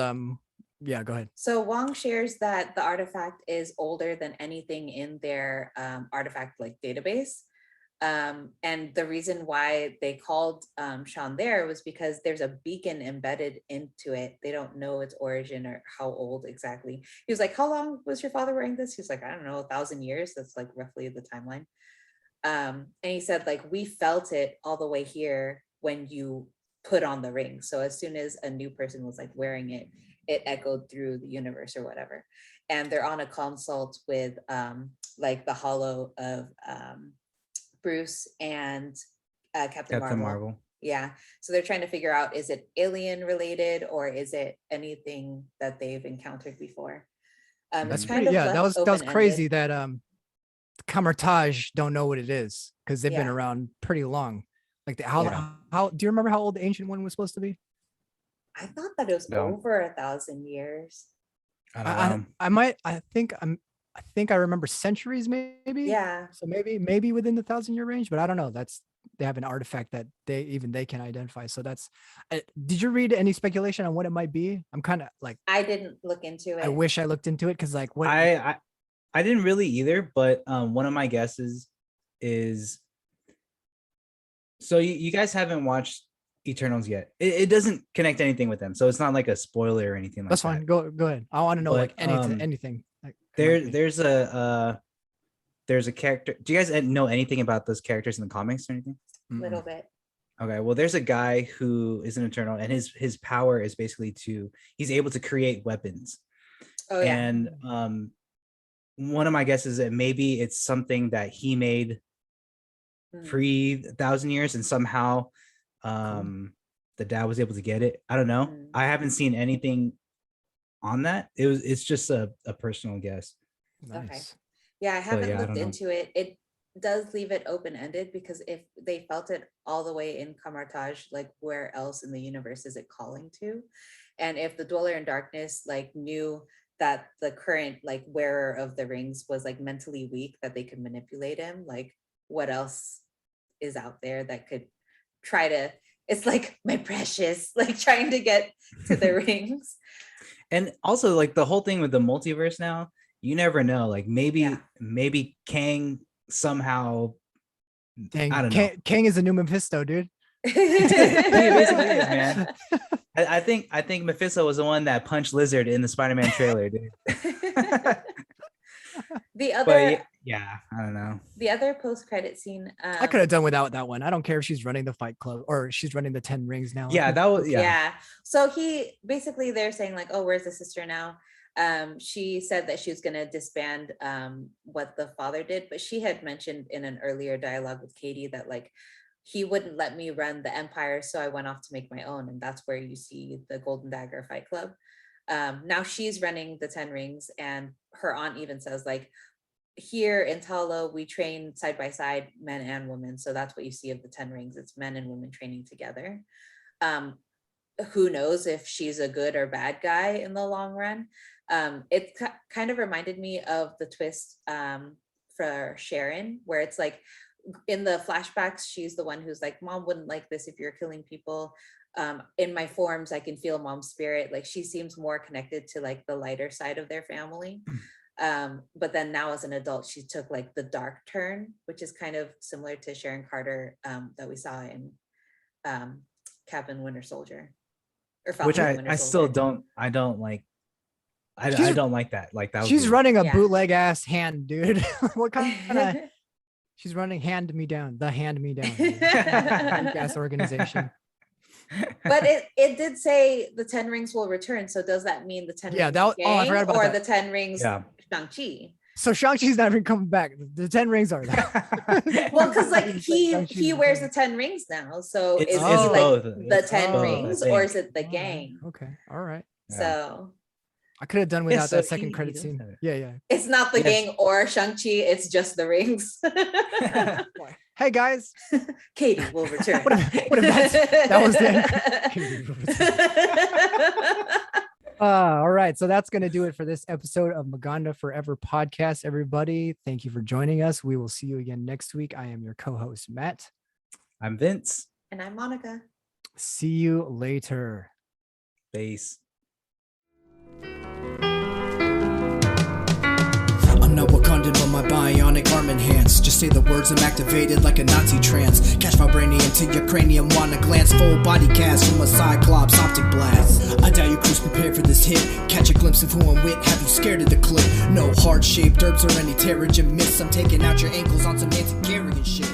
yeah, go ahead. So Wong shares that the artifact is older than anything in their artifact like database. And the reason why they called Sean there was because there's a beacon embedded into it. They don't know its origin or how old exactly. He was like, how long was your father wearing this? He's like, I don't know, 1,000 years. That's like roughly the timeline. And he said, like, we felt it all the way here when you put on the ring. So as soon as a new person was like wearing it, it echoed through the universe or whatever. And they're on a consult with like the hollow of Bruce and Captain Marvel. Yeah. So they're trying to figure out, is it alien related or is it anything that they've encountered before? That's it's pretty, that was crazy that Kamertage don't know what it is, because they've been around pretty long. Like how do you remember how old the ancient one was supposed to be? I thought that it was over 1,000 years. I think I remember centuries, maybe. Yeah. So maybe within the 1,000-year range, but I don't know. They have an artifact that they can identify. So that's. Did you read any speculation on what it might be? I'm kind of like. I didn't look into it. I wish I looked into it, because like what I didn't really either, but one of my guesses is. So you guys haven't watched Eternals yet. It doesn't connect anything with them, so it's not like a spoiler or anything like that. That's fine. Go ahead. I want to know like anything. Like, There's a character. Do you guys know anything about those characters in the comics or anything? A little bit. Okay, well, there's a guy who is an Eternal, and his power is basically he's able to create weapons. Oh yeah. And one of my guesses is that maybe it's something that he made pre 1,000 years, and somehow the dad was able to get it. I don't know. Mm. I haven't seen anything on that. It's just a personal guess. Nice. Yeah, I haven't yeah, I looked don't know. into it. It does leave it open-ended because if they felt it all the way in Kamartaj, like where else in the universe is it calling to? And if the Dweller in Darkness like knew that the current like wearer of the rings was like mentally weak, that they could manipulate him, like what else is out there that could try to, it's like my precious, like trying to get to the rings. And also like the whole thing with the multiverse now, you never know. Like maybe Kang somehow, Dang, I don't know. Kang is a new Mephisto, dude. He basically is, man. I think Mephisto was the one that punched Lizard in the Spider-Man trailer, dude. The other, But yeah, I don't know. the other post-credit scene. I could have done without that one. I don't care if she's running the Fight Club or she's running the 10 Rings now. Yeah, that was Yeah. So he basically, they're saying like, oh, where's the sister now? She said that she was going to disband what the father did, but she had mentioned in an earlier dialogue with Katie that like he wouldn't let me run the empire, so I went off to make my own, and that's where you see the Golden Dagger Fight Club. Now she's running the 10 Rings, and her aunt even says like, here in Talo we train side by side, men and women, so that's what you see of the 10 Rings. It's men and women training together. Who knows if she's a good or bad guy in the long run. It kind of reminded me of the twist for Sharon, where it's like in the flashbacks, she's the one who's like, mom wouldn't like this if you're killing people. In my forms, I can feel mom's spirit. Like she seems more connected to like the lighter side of their family. But then now as an adult, she took like the dark turn, which is kind of similar to Sharon Carter that we saw in Captain Winter Soldier. Or which Falcon and Winter I still Soldier. I don't like. I She's- don't like that. Like that. Was She's weird. running a Yeah. bootleg ass hand, dude. What kind of? She's running Hand Me Down, the Hand Me Down gas organization. But it did say the 10 Rings will return. So does that mean the 10 Yeah, Rings that was- oh, I gang forgot about or that. the 10 Rings Yeah. Shang-Chi? So Shang-Chi's not even coming back. The 10 Rings are there. Well, because like Shang-Chi's he wears the 10 rings now. So It's- is it's he like both. the It's 10 both, I rings or is think. it the Alright, gang? Okay. All right. Yeah. So I could have done without so that second he credit does scene. have it. Yeah. it's not the Yes. gang or Shang-Chi, it's just the rings. Hey guys. Katie will return. What if that was All right. So that's going to do it for this episode of Maganda Forever podcast, everybody. Thank you for joining us. We will see you again next week. I am your co-host, Matt. I'm Vince. And I'm Monica. See you later. Base. I'm not Wakandan, but my bionic arm enhanced. Just say the words, I'm activated like a Nazi trance. Catch vibranium to your cranium, wanna glance. Full body cast from a Cyclops optic blast. I doubt you crews prepared for this hit. Catch a glimpse of who I'm with, have you scared of the clip? No heart-shaped herbs or any terrigen myths. I'm taking out your ankles on some anti-Garian shit.